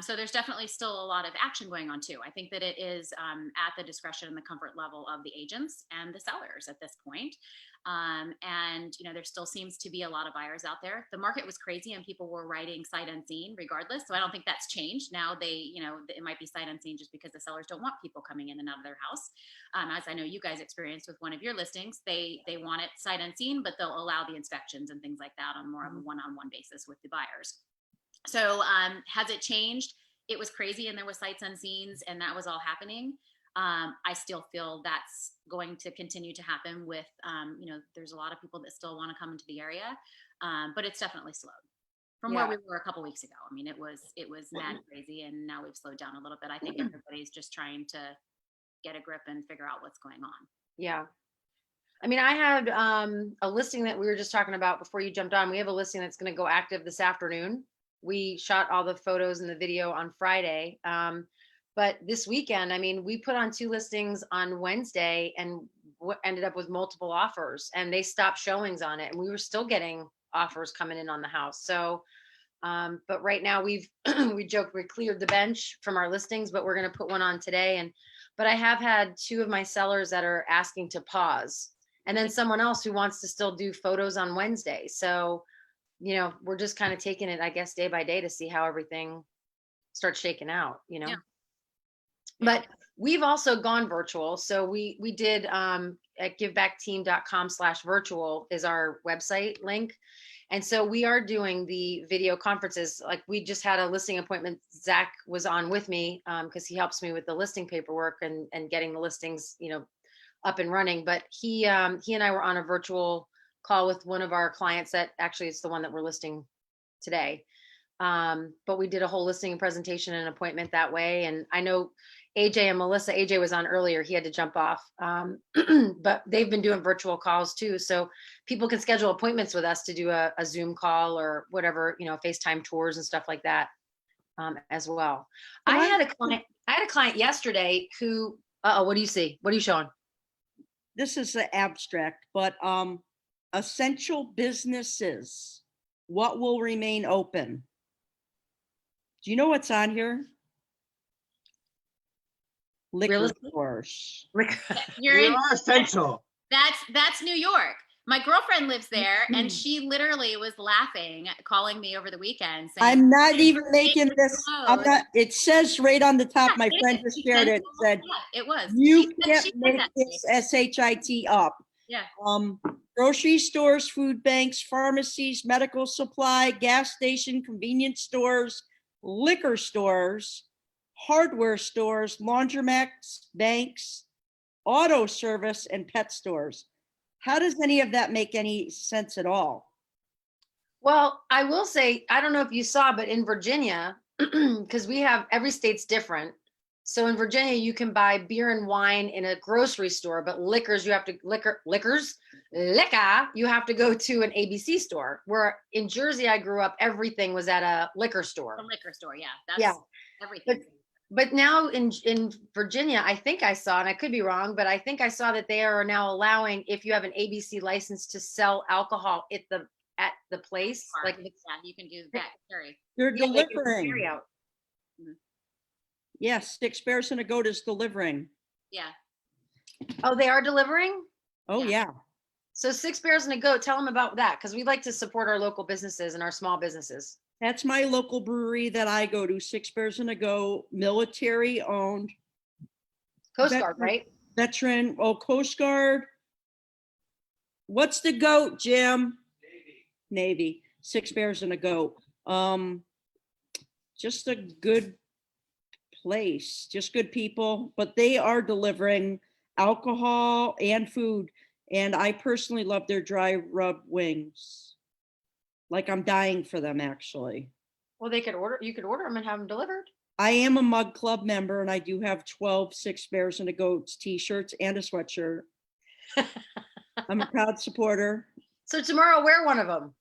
So there's definitely still a lot of action going on too. I think that it is at the discretion and the comfort level of the agents and the sellers at this point. And there still seems to be a lot of buyers out there. The market was crazy and people were writing sight unseen regardless. So I don't think that's changed. Now it might be sight unseen just because the sellers don't want people coming in and out of their house. As I know you guys experienced with one of your listings, they want it sight unseen, but they'll allow the inspections and things like that on more of a one-on-one basis with the buyers. So has it changed? It was crazy and there was sights unseens and that was all happening. I still feel that's going to continue to happen with, there's a lot of people that still want to come into the area, but it's definitely slowed from where we were a couple weeks ago. I mean, it was mad crazy and now we've slowed down a little bit. I think everybody's just trying to get a grip and figure out what's going on. Yeah. I mean, I had a listing that we were just talking about before you jumped on. We have a listing that's going to go active this afternoon. We shot all the photos and the video on Friday. But this weekend, I mean, we put on 2 listings on Wednesday and ended up with multiple offers and they stopped showings on it. And we were still getting offers coming in on the house. So, but right now we joked, we cleared the bench from our listings, but we're going to put one on today. But I have had 2 of my sellers that are asking to pause and then someone else who wants to still do photos on Wednesday. So, we're just kind of taking it, I guess, day by day to see how everything starts shaking out, Yeah. But we've also gone virtual. So we did at givebackteam.com/virtual is our website link. And so we are doing the video conferences. Like we just had a listing appointment. Zach was on with me because he helps me with the listing paperwork and getting the listings, up and running. But he and I were on a virtual call with one of our clients that actually is the one that we're listing today. But we did a whole listing and presentation and appointment that way. And I know AJ and Melissa, AJ was on earlier, he had to jump off. But they've been doing virtual calls too. So people can schedule appointments with us to do a Zoom call or whatever, FaceTime tours and stuff like that as well. I had a client yesterday who, what do you see? What are you showing? This is the abstract, but essential businesses, what will remain open? Do you know what's on here? Liquor stores. You're essential. That's New York. My girlfriend lives there and she literally was laughing, calling me over the weekend saying, I'm not even making this. It says right on the top, my friend just shared it, said, it was. You can't make this SHIT up. Yeah. Grocery stores, food banks, pharmacies, medical supply, gas station, convenience stores, liquor stores, hardware stores, laundromats, banks, auto service, and pet stores. How does any of that make any sense at all? Well, I will say, I don't know if you saw, but in Virginia, because every state's different. So in Virginia, you can buy beer and wine in a grocery store, but liquor, you have to go to an ABC store. Where in Jersey, I grew up, everything was at a liquor store. A liquor store, yeah. That's everything. But now in Virginia, I think I saw, and I could be wrong, but I think I saw that they are now allowing, if you have an ABC license, to sell alcohol at the place. Like, yeah, you can do that. Carry. They're delivering. Carry out. Yes, 6 Bears and a Goat is delivering. Yeah. Oh, they are delivering? Oh, yeah. So 6 Bears and a Goat, tell them about that, because we like to support our local businesses and our small businesses. That's my local brewery that I go to, 6 Bears and a Goat, military owned. Coast Guard, right? Veteran, Coast Guard. What's the goat, Jim? Navy. 6 Bears and a Goat. Just a good place, just good people, but they are delivering alcohol and food. And I personally love their dry rub wings. Like I'm dying for them, actually. Well, you could order them and have them delivered. I am a Mug Club member and I do have 12 6 Bears and a Goats t-shirts and a sweatshirt. I'm a proud supporter. So tomorrow, wear one of them.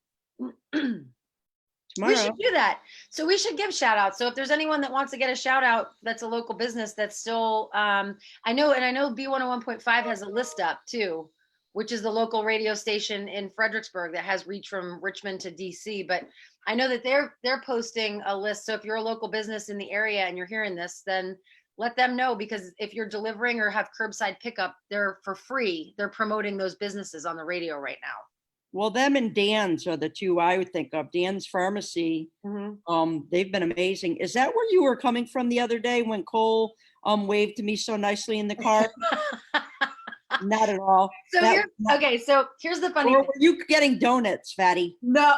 We Tomorrow. should do that. So we should give shout outs. So if there's anyone that wants to get a shout out, that's a local business that's still, I know B101.5 has a list up too, which is the local radio station in Fredericksburg that has reach from Richmond to DC. But I know that they're posting a list. So if you're a local business in the area and you're hearing this, then let them know, because if you're delivering or have curbside pickup, they're for free. They're promoting those businesses on the radio right now. Well, them and Dan's are the two I would think of. Dan's Pharmacy. They've been amazing. Is that where you were coming from the other day when Cole waved to me so nicely in the car? Not at all. So That here's, was not- okay, so here's the funny Or thing. were you getting donuts, fatty? No,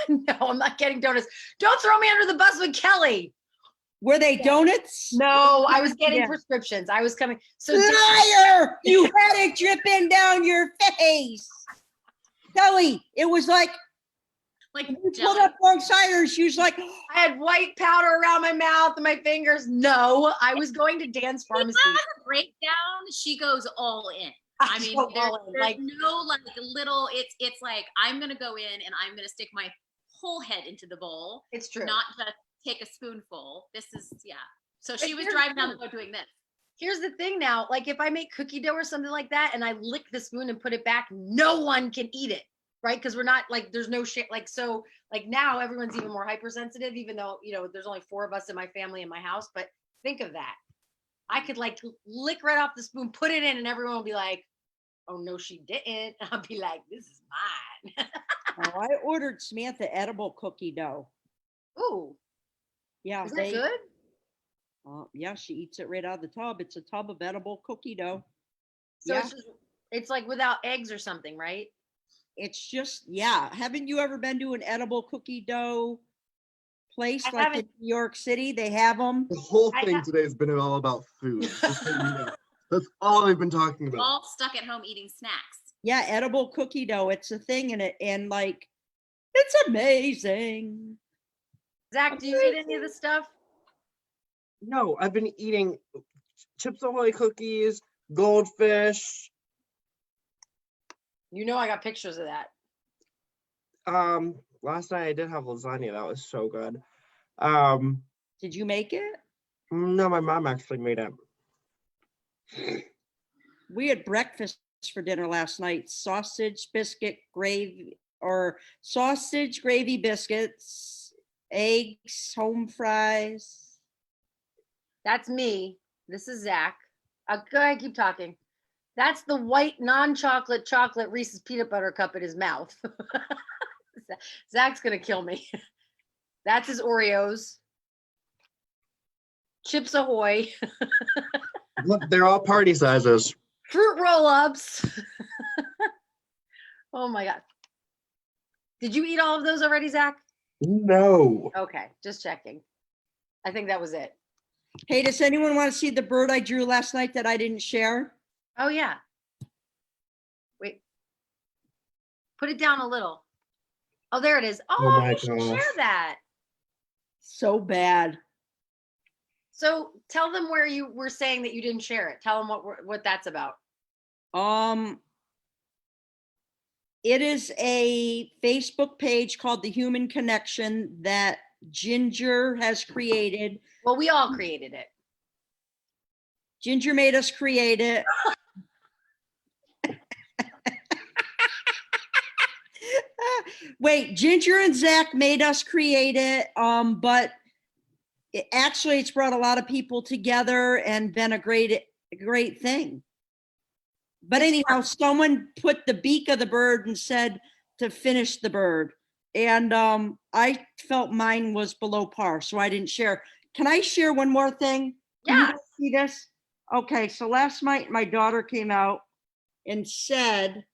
no, I'm not getting donuts. Don't throw me under the bus with Kelly. Were they donuts? No, I was getting Yeah. prescriptions. I was coming. So Liar! You had it dripping down your face. Kelly, it was like Like you pulled jelly. up alongside her. She was like, I had white powder around my mouth and my fingers. No, I was going to Dan's She Pharmacy. has a breakdown. She goes all in. I mean, go there's, all in, there's like- no like little. It's like I'm gonna go in and I'm gonna stick my whole head into the bowl, It's true. not just take a spoonful. This is So But she was here's driving the down the thing. road doing this. Here's the thing now, like if I make cookie dough or something like that and I lick the spoon and put it back, no one can eat it, right? Because we're not like, there's no shit. Like, so like now everyone's even more hypersensitive, even though, there's only 4 of us in my family in my house. But think of that. I could like lick right off the spoon, put it in, and everyone will be like, oh no, she didn't. I'll be like, this is mine. oh, I ordered Samantha edible cookie dough. Ooh, Yeah, is that good? Yeah, she eats it right out of the tub. It's a tub of edible cookie dough. So Yeah. it's like without eggs or something, right? It's just, yeah. Haven't you ever been to an edible cookie dough place I like in haven't. New York City? They have them. The whole I thing ha- today has been all about food. just so you know. That's all I've been talking about. All stuck at home eating snacks. Yeah, edible cookie dough. It's a thing in it, and like, it's amazing. Zach, do you eat any of this stuff? No, I've been eating Chips Ahoy cookies, goldfish. You know, I got pictures of that. Last night I did have lasagna. That was so good. Did you make it? No, my mom actually made it. We had breakfast for dinner last night. Sausage, gravy biscuits, eggs, home fries. That's me. This is Zach. Go ahead, keep talking. That's the white non-chocolate chocolate Reese's peanut butter cup in his mouth. Zach's gonna kill me. That's his Oreos. Chips Ahoy. Look, they're all party sizes. Fruit roll-ups. Oh my God. Did you eat all of those already, Zach? No. Okay, just checking. I think that was it. Hey, does anyone want to see the bird I drew last night that I didn't share? Oh yeah. Wait. Put it down a little. Oh, there it is. Oh, my you should share gosh. that. So bad. So tell them where you were saying that you didn't share it. Tell them what that's about. It is a Facebook page called The Human Connection that Ginger has created. Well, we all created it. Ginger made us create it. Wait, Ginger and Zach made us create it, but it's brought a lot of people together and been a great thing. But anyhow, someone put the beak of the bird and said to finish the bird. And I felt mine was below par, so I didn't share. Can I share one more thing? Can you Yeah. guys see this? Okay, so last night my daughter came out and said,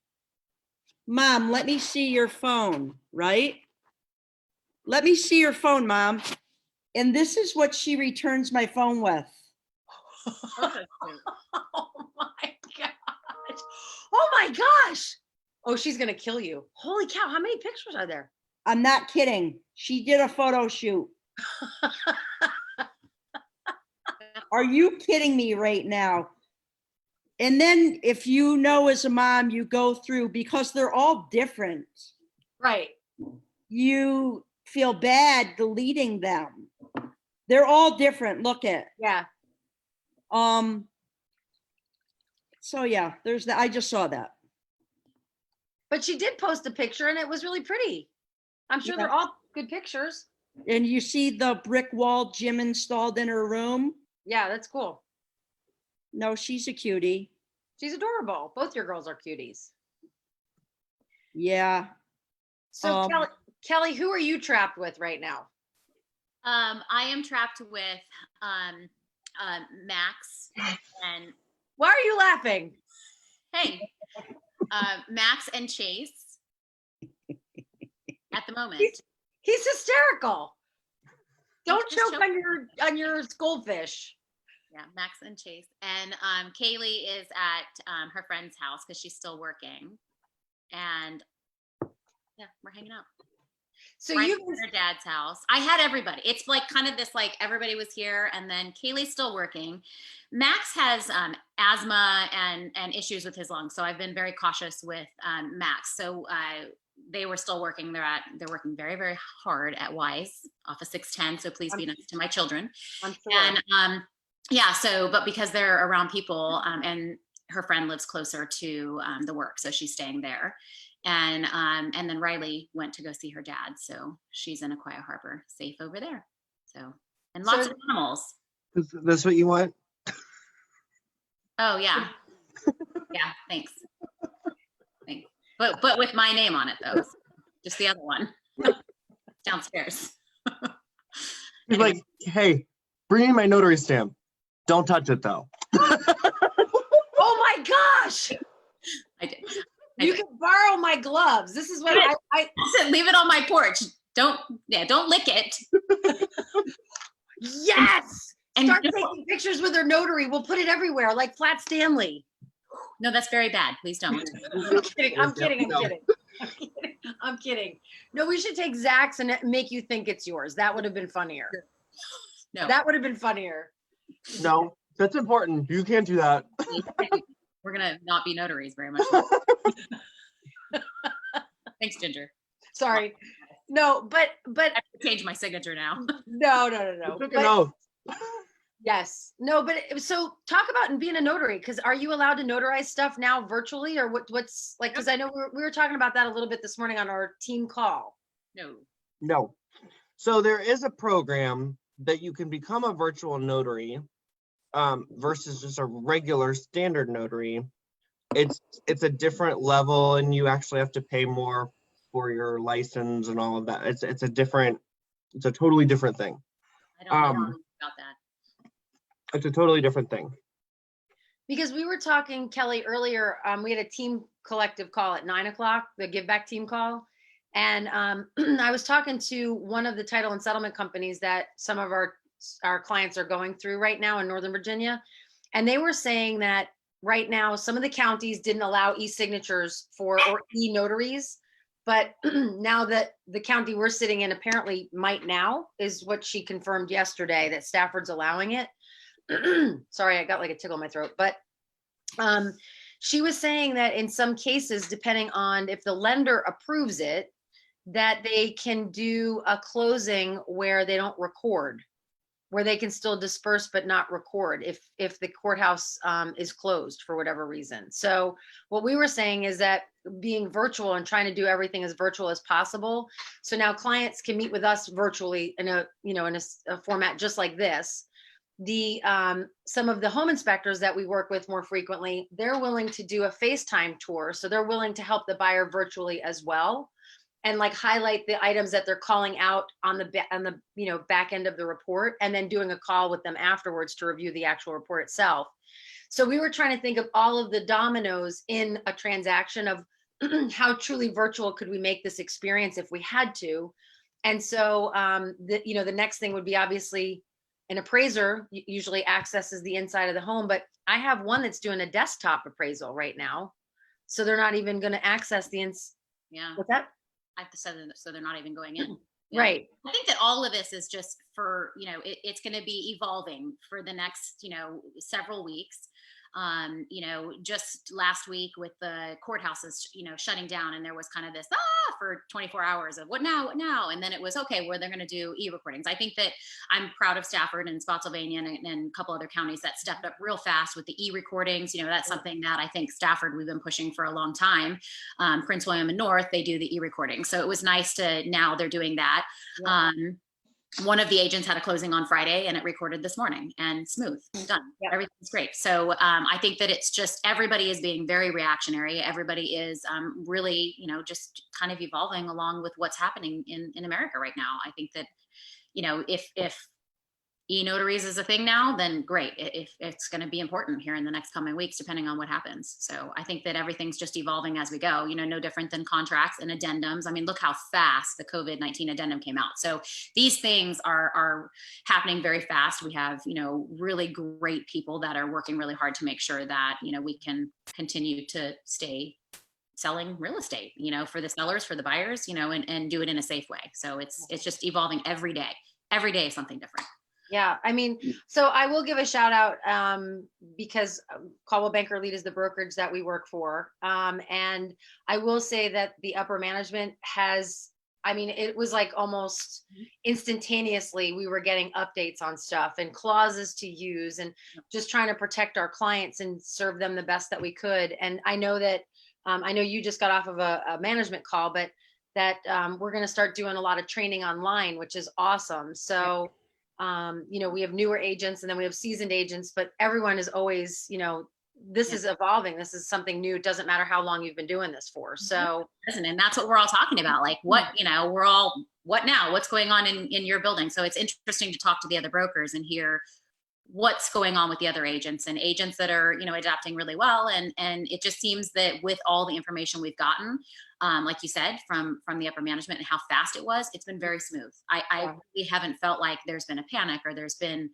Mom, let me see your phone, right? Let me see your phone, Mom. And this is what she returns my phone with. Oh my gosh. Oh my gosh. Oh, she's gonna kill you. Holy cow, how many pictures are there? I'm not kidding. She did a photo shoot. Are you kidding me right now? And then if you know as a mom, you go through, because they're all different, Right. you feel bad deleting them. They're all different. Look at. Yeah. So yeah, there's that. I just saw that. But she did post a picture and it was really pretty. I'm sure Yeah. they're all good pictures. And you see the brick wall gym installed in her room? Yeah, that's cool. No, she's a cutie. She's adorable. Both your girls are cuties. Yeah. So Kelly, who are you trapped with right now? I am trapped with Max and Why are you laughing? hey, Max and Chase at the moment. He's hysterical. Don't just choke on your goldfish. Yeah, Max and Chase. And Kaylee is at her friend's house because she's still working. And yeah, we're hanging out. So Brian's you at her dad's house. I had everybody. It's like kind of this, like everybody was here, and then Kaylee's still working. Max has asthma and issues with his lungs, so I've been very cautious with Max. So they were still working. They're working very, very hard at Wise off of 610. So please be nice to my children. I'm sure. And yeah, so but because they're around people, and her friend lives closer to the work, so she's staying there. And then Riley went to go see her dad, so she's in Aquia Harbor, safe over there. So, and lots of animals. Is this what you want? Oh yeah, yeah. Thanks. But with my name on it though, just the other one downstairs. He's like, hey, bring me my notary stamp. Don't touch it though. Oh my gosh! I did. You can borrow my gloves. This is what I said. Leave it on my porch. Don't lick it. Yes. And start taking pictures with her notary. We'll put it everywhere, like Flat Stanley. No, that's very bad. Please don't. I'm kidding. I'm kidding. I'm kidding. No, we should take Zach's and make you think it's yours. That would have been funnier. No, that would have been funnier. No, that's important. You can't do that. We're gonna not be notaries very much. Thanks, Ginger. Sorry. No, but I have to change my signature now. No. Took an oath. Yes. No, but so talk about being a notary, because are you allowed to notarize stuff now virtually, or what's like, because I know we were talking about that a little bit this morning on our team call. No. So there is a program that you can become a virtual notary versus just a regular standard notary. It's a different level, and you actually have to pay more for your license and all of that. It's a totally different thing. I don't know about that. It's a totally different thing. Because we were talking, Kelly, earlier, we had a team collective call at 9:00, the Give Back team call. And I was talking to one of the title and settlement companies that some of our clients are going through right now in Northern Virginia. And they were saying that right now, some of the counties didn't allow e-signatures or e-notaries. But now that the county we're sitting in apparently might now, is what she confirmed yesterday, that Stafford's allowing it. Sorry, I got like a tickle in my throat. But she was saying that in some cases, depending on if the lender approves it, that they can do a closing where they don't record, where they can still disperse but not record if the courthouse is closed for whatever reason. So what we were saying is that being virtual and trying to do everything as virtual as possible. So now clients can meet with us virtually in a format just like this. Some of the home inspectors that we work with more frequently, they're willing to do a FaceTime tour. So they're willing to help the buyer virtually as well, and like highlight the items that they're calling out on the back end of the report, and then doing a call with them afterwards to review the actual report itself. So we were trying to think of all of the dominoes in a transaction of how truly virtual could we make this experience if we had to. And so the next thing would be, obviously, an appraiser usually accesses the inside of the home, but I have one that's doing a desktop appraisal right now. So they're not even going to access Yeah. What's that? I have to say that, so they're not even going in. Yeah. Right. I think that all of this is just for, it's going to be evolving for the next, several weeks. You know, just last week with the courthouses, you know, shutting down, and there was kind of this for 24 hours of what now, and then it was okay, where they're going to do e-recordings. I think that I'm proud of Stafford and Spotsylvania and a couple other counties that stepped up real fast with the e-recordings. You know, that's something that I think Stafford, we've been pushing for a long time. Prince William and North, they do the e-recording, so it was nice to, now they're doing that. Yeah. One of the agents had a closing on Friday and it recorded this morning, and smooth, done. Yeah. Everything's great. So I think that it's just, everybody is being very reactionary. Everybody is really, you know, just kind of evolving along with what's happening in America right now. I think that, you know, if e-notaries is a thing now, then great. If it's going to be important here in the next coming weeks, depending on what happens. So I think that everything's just evolving as we go, you know, no different than contracts and addendums. I mean, look how fast the COVID-19 addendum came out. So these things are happening very fast. We have, you know, really great people that are working really hard to make sure that, you know, we can continue to stay selling real estate, you know, for the sellers, for the buyers, you know, and do it in a safe way. So it's just evolving every day. Every day is something different. Yeah, I mean, so I will give a shout out because Coldwell Banker Elite is the brokerage that we work for. And I will say that the upper management has, I mean, it was like almost instantaneously we were getting updates on stuff and clauses to use and just trying to protect our clients and serve them the best that we could. And I know that, I know you just got off of a management call, but that we're going to start doing a lot of training online, which is awesome. So you know, we have newer agents and then we have seasoned agents, but everyone is always, you know, this is evolving. This is something new. It doesn't matter how long you've been doing this for. So, and that's what we're all talking about. Like what, you know, we're all, what now, what's going on in your building? So it's interesting to talk to the other brokers and hear what's going on with the other agents and agents that are, you know, adapting really well. And it just seems that with all the information we've gotten, like you said, from the upper management and how fast it was, it's been very smooth. I really haven't felt like there's been a panic or there's been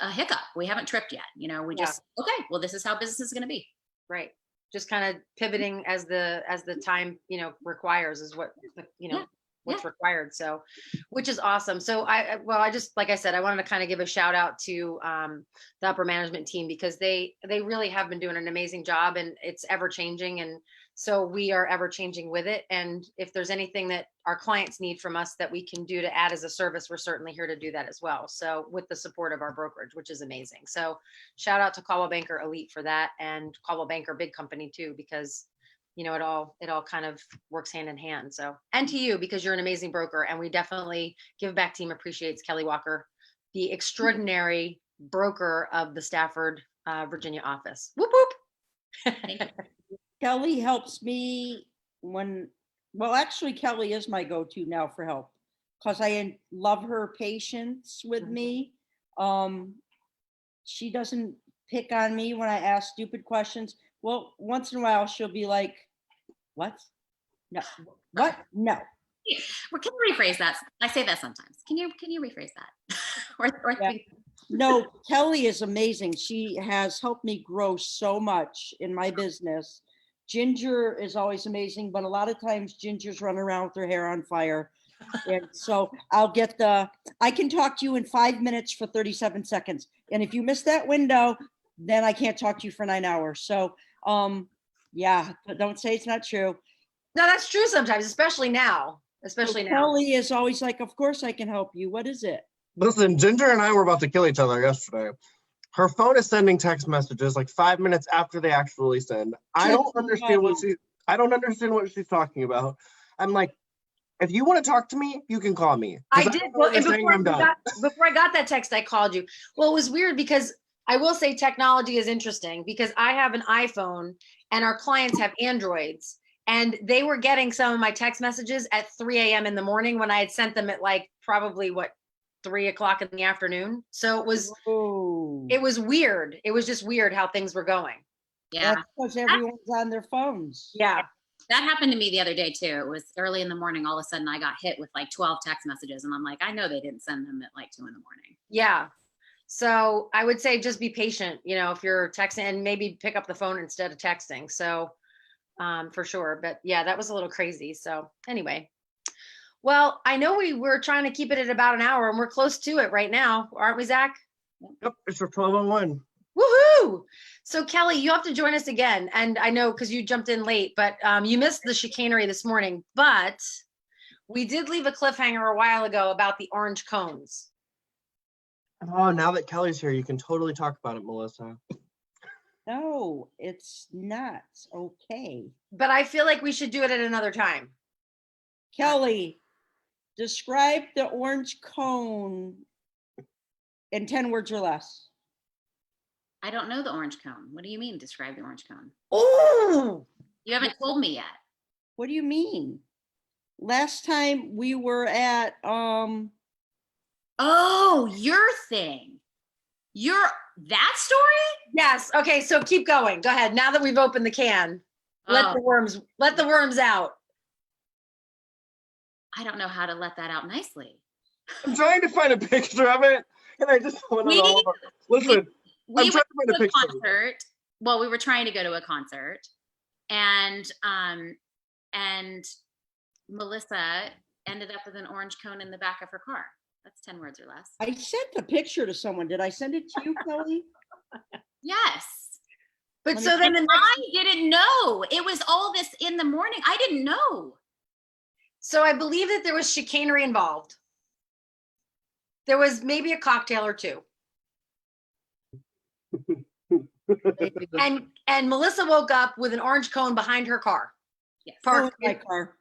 a hiccup. We haven't tripped yet. You know, we just, okay, well, this is how business is going to be. right. Just kind of pivoting as the time, you know, requires is what, you know, what's required. So, which is awesome. So I just, like I said, I wanted to kind of give a shout out to the upper management team because they really have been doing an amazing job and it's ever changing. And so we are ever changing with it. And if there's anything that our clients need from us that we can do to add as a service, we're certainly here to do that as well. So with the support of our brokerage, which is amazing. So shout out to Coldwell Banker Elite for that, and Coldwell Banker Big Company too, because you know, it all kind of works hand in hand. So, and to you, because you're an amazing broker, and we definitely Give Back Team appreciates Kelly Walker, the extraordinary broker of the Stafford, Virginia office. Whoop, whoop. Kelly helps me well, actually Kelly is my go-to now for help because I love her patience with me. She doesn't pick on me when I ask stupid questions. Well, once in a while she'll be like, what? No, what? No. Well, can you rephrase that? I say that sometimes. Can you rephrase that? Yeah. No, Kelly is amazing. She has helped me grow so much in my business. Ginger is always amazing, but a lot of times Ginger's running around with her hair on fire. And so I can talk to you in 5 minutes for 37 seconds. And if you miss that window, then I can't talk to you for 9 hours. So, yeah, but don't say it's not true. No, that's true sometimes, especially now. Especially now. Kelly is always like, of course I can help you. What is it? Listen, Ginger and I were about to kill each other yesterday. Her phone is sending text messages like 5 minutes after they actually send. I don't understand what she's talking about. I'm like, if you want to talk to me, you can call me. I did. Well, and before I got that text, I called you. Well, it was weird because I will say technology is interesting because I have an iPhone and our clients have Androids, and they were getting some of my text messages at 3 a.m. in the morning when I had sent them at like probably 3 o'clock in the afternoon. So it was weird. It was just weird how things were going. Yeah. That's because everyone's on their phones. Yeah. That happened to me the other day too. It was early in the morning. All of a sudden I got hit with like 12 text messages and I'm like, I know they didn't send them at like 2 a.m. Yeah. So I would say just be patient, you know, if you're texting, and maybe pick up the phone instead of texting. So for sure. But yeah, that was a little crazy. So anyway, well, I know we were trying to keep it at about an hour and we're close to it right now. Aren't we, Zach? Yep, it's for 12:01. Woohoo! So Kelly, you have to join us again. And I know because you jumped in late, but you missed the chicanery this morning. But we did leave a cliffhanger a while ago about the orange cones. Oh, now that Kelly's here, you can totally talk about it, Melissa. No, it's not okay. But I feel like we should do it at another time. Kelly, describe the orange cone in 10 words or less. I don't know the orange cone. What do you mean, describe the orange cone? Oh, You haven't told me yet. What do you mean? Last time we were at Oh, your thing. That story? yes. Okay, so keep going. Go ahead. Now that we've opened the can, let Oh. the worms out. I don't know how to let that out nicely. I'm trying to find a picture of it, and I just want We- it all over. Listen, We I'm trying went to find a to a picture. concert. Well, we were trying to go to a concert, and Melissa ended up with an orange cone in the back of her car. That's 10 words or less. I sent a picture to someone. Did I send it to you, Kelly? Yes. But Let so me- then the I next, didn't know. It was all this in the morning. I didn't know. so I believe that there was chicanery involved. There was maybe a cocktail or two. And Melissa woke up with an orange cone behind her car, Yes. Oh, parked in my car.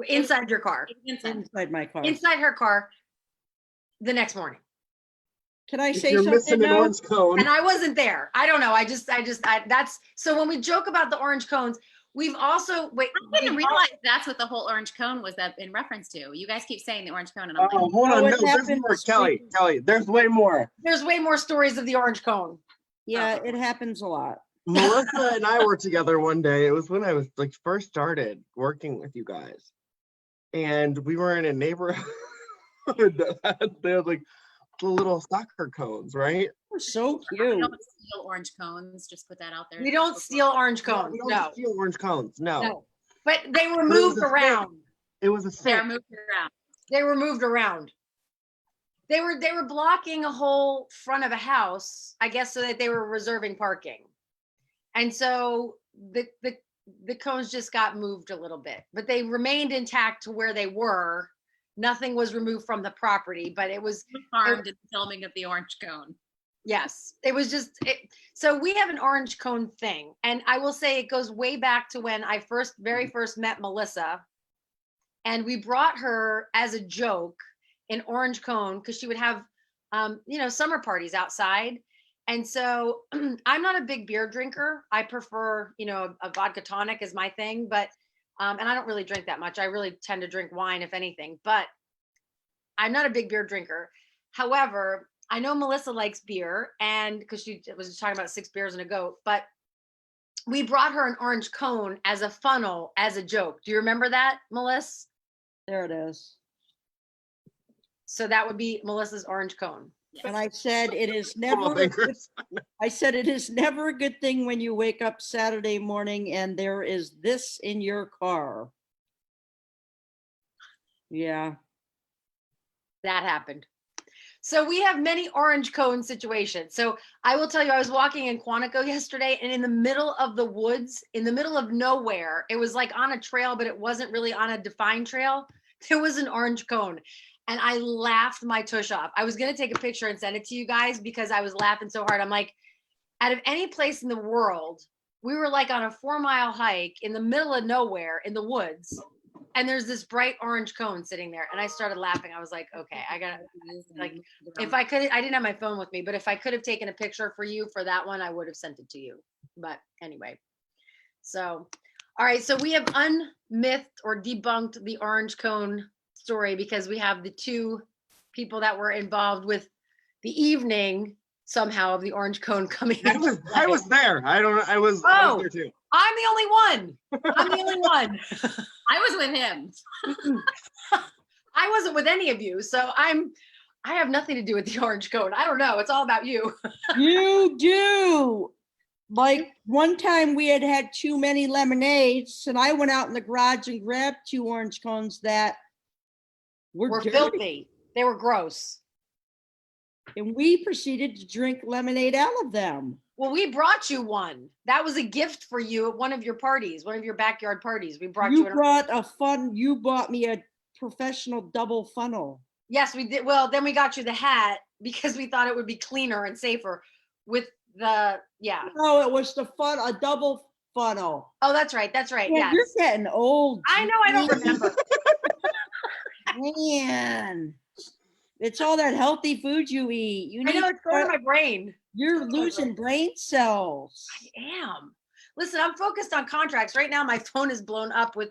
inside your car, Inside. Inside my car. inside her car the next morning. Can I If say you're something missing an now? orange cone. And I wasn't there. I don't know. That's so when we joke about the orange cones, we've also wait. I didn't realize that's what the whole orange cone was that in reference to. You guys keep saying the orange cone, and I'm Oh, like, hold No, on. it No, there's happened more. this Kelly, week. Kelly, there's way more. There's way more stories of the orange cone. Yeah, it happens a lot. Melissa and I were together one day. It was when I was like first started working with you guys. And we were in a neighborhood they had like the little soccer cones, right? They're so we cute. don't steal orange cones. Just put that out there. We don't steal orange cones. We don't No, steal orange cones. No. no. But they were But it was moved a thing. around. It was a They're thing. moved around. They were moved around. They were blocking a whole front of a house, I guess, so that they were reserving parking. And so the cones just got moved a little bit, but they remained intact to where they were. Nothing was removed from the property, but it was Harmed in the filming of the orange cone. yes, it was just so we have an orange cone thing, and I will say it goes way back to when I very first met Melissa, and we brought her as a joke an orange cone because she would have summer parties outside. And so I'm not a big beer drinker. I prefer, a vodka tonic is my thing, but and I don't really drink that much. I really tend to drink wine, if anything, but I'm not a big beer drinker. However, I know Melissa likes beer, and because she was talking about 6 beers and a goat, but we brought her an orange cone as a funnel, as a joke. Do you remember that, Melissa? There it is. So that would be Melissa's orange cone. And I said it is Come on, never. Bankers. I said it is never a good thing when you wake up Saturday morning and there is this in your car. Yeah. That happened. So we have many orange cone situations. So I will tell you, I was walking in Quantico yesterday, and in the middle of the woods, in the middle of nowhere, it was like on a trail, but it wasn't really on a defined trail. There was an orange cone. And I laughed my tush off. I was going to take a picture and send it to you guys because I was laughing so hard. I'm like, out of any place in the world, we were like on a 4-mile hike in the middle of nowhere in the woods. And there's this bright orange cone sitting there. And I started laughing. I was like, okay, I got to, like, if I could, I didn't have my phone with me, but if I could have taken a picture for you for that one, I would have sent it to you. But anyway, so, all right. So we have unmythed or debunked the orange cone story because we have the 2 people that were involved with the evening somehow of the orange cone coming. I was there. I was Oh. there too. I'm the only one. I'm the only one. I was with him. I wasn't with any of you. So I have nothing to do with the orange cone. I don't know. It's all about you. You do. Like one time we had too many lemonades and I went out in the garage and grabbed 2 orange cones that were We're dirty. filthy. They were gross. And we proceeded to drink lemonade out of them. Well, we brought you one. That was a gift for you at one of your parties, one of your backyard parties. We brought you You an. you bought me a professional double funnel. Yes, we did. Well, then we got you the hat because we thought it would be cleaner and safer with the, yeah. No, it was a double funnel. Oh, that's right. That's right. Yeah, Yes. you're getting old. I know. I don't Jean. remember. Man, it's all that healthy food you eat. You I need know it's going to my brain. You're losing brain cells. I am. Listen, I'm focused on contracts. Right now, my phone is blown up with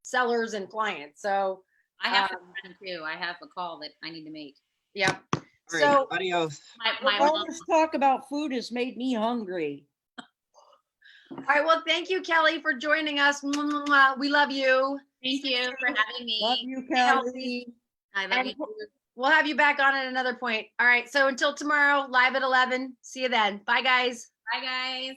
sellers and clients. So, I have to run too. I have a call that I need to make. yep. All right, So, adios. My All mom. this talk about food has made me hungry. all right. Well, thank you, Kelly, for joining us. Mwah, mwah, mwah. We love you. Thank you for having me. Love you, healthy. Kelly. I love And you. Too. we'll have you back on at another point. All right. So until tomorrow, live at 11. See you then. Bye, guys. Bye, guys.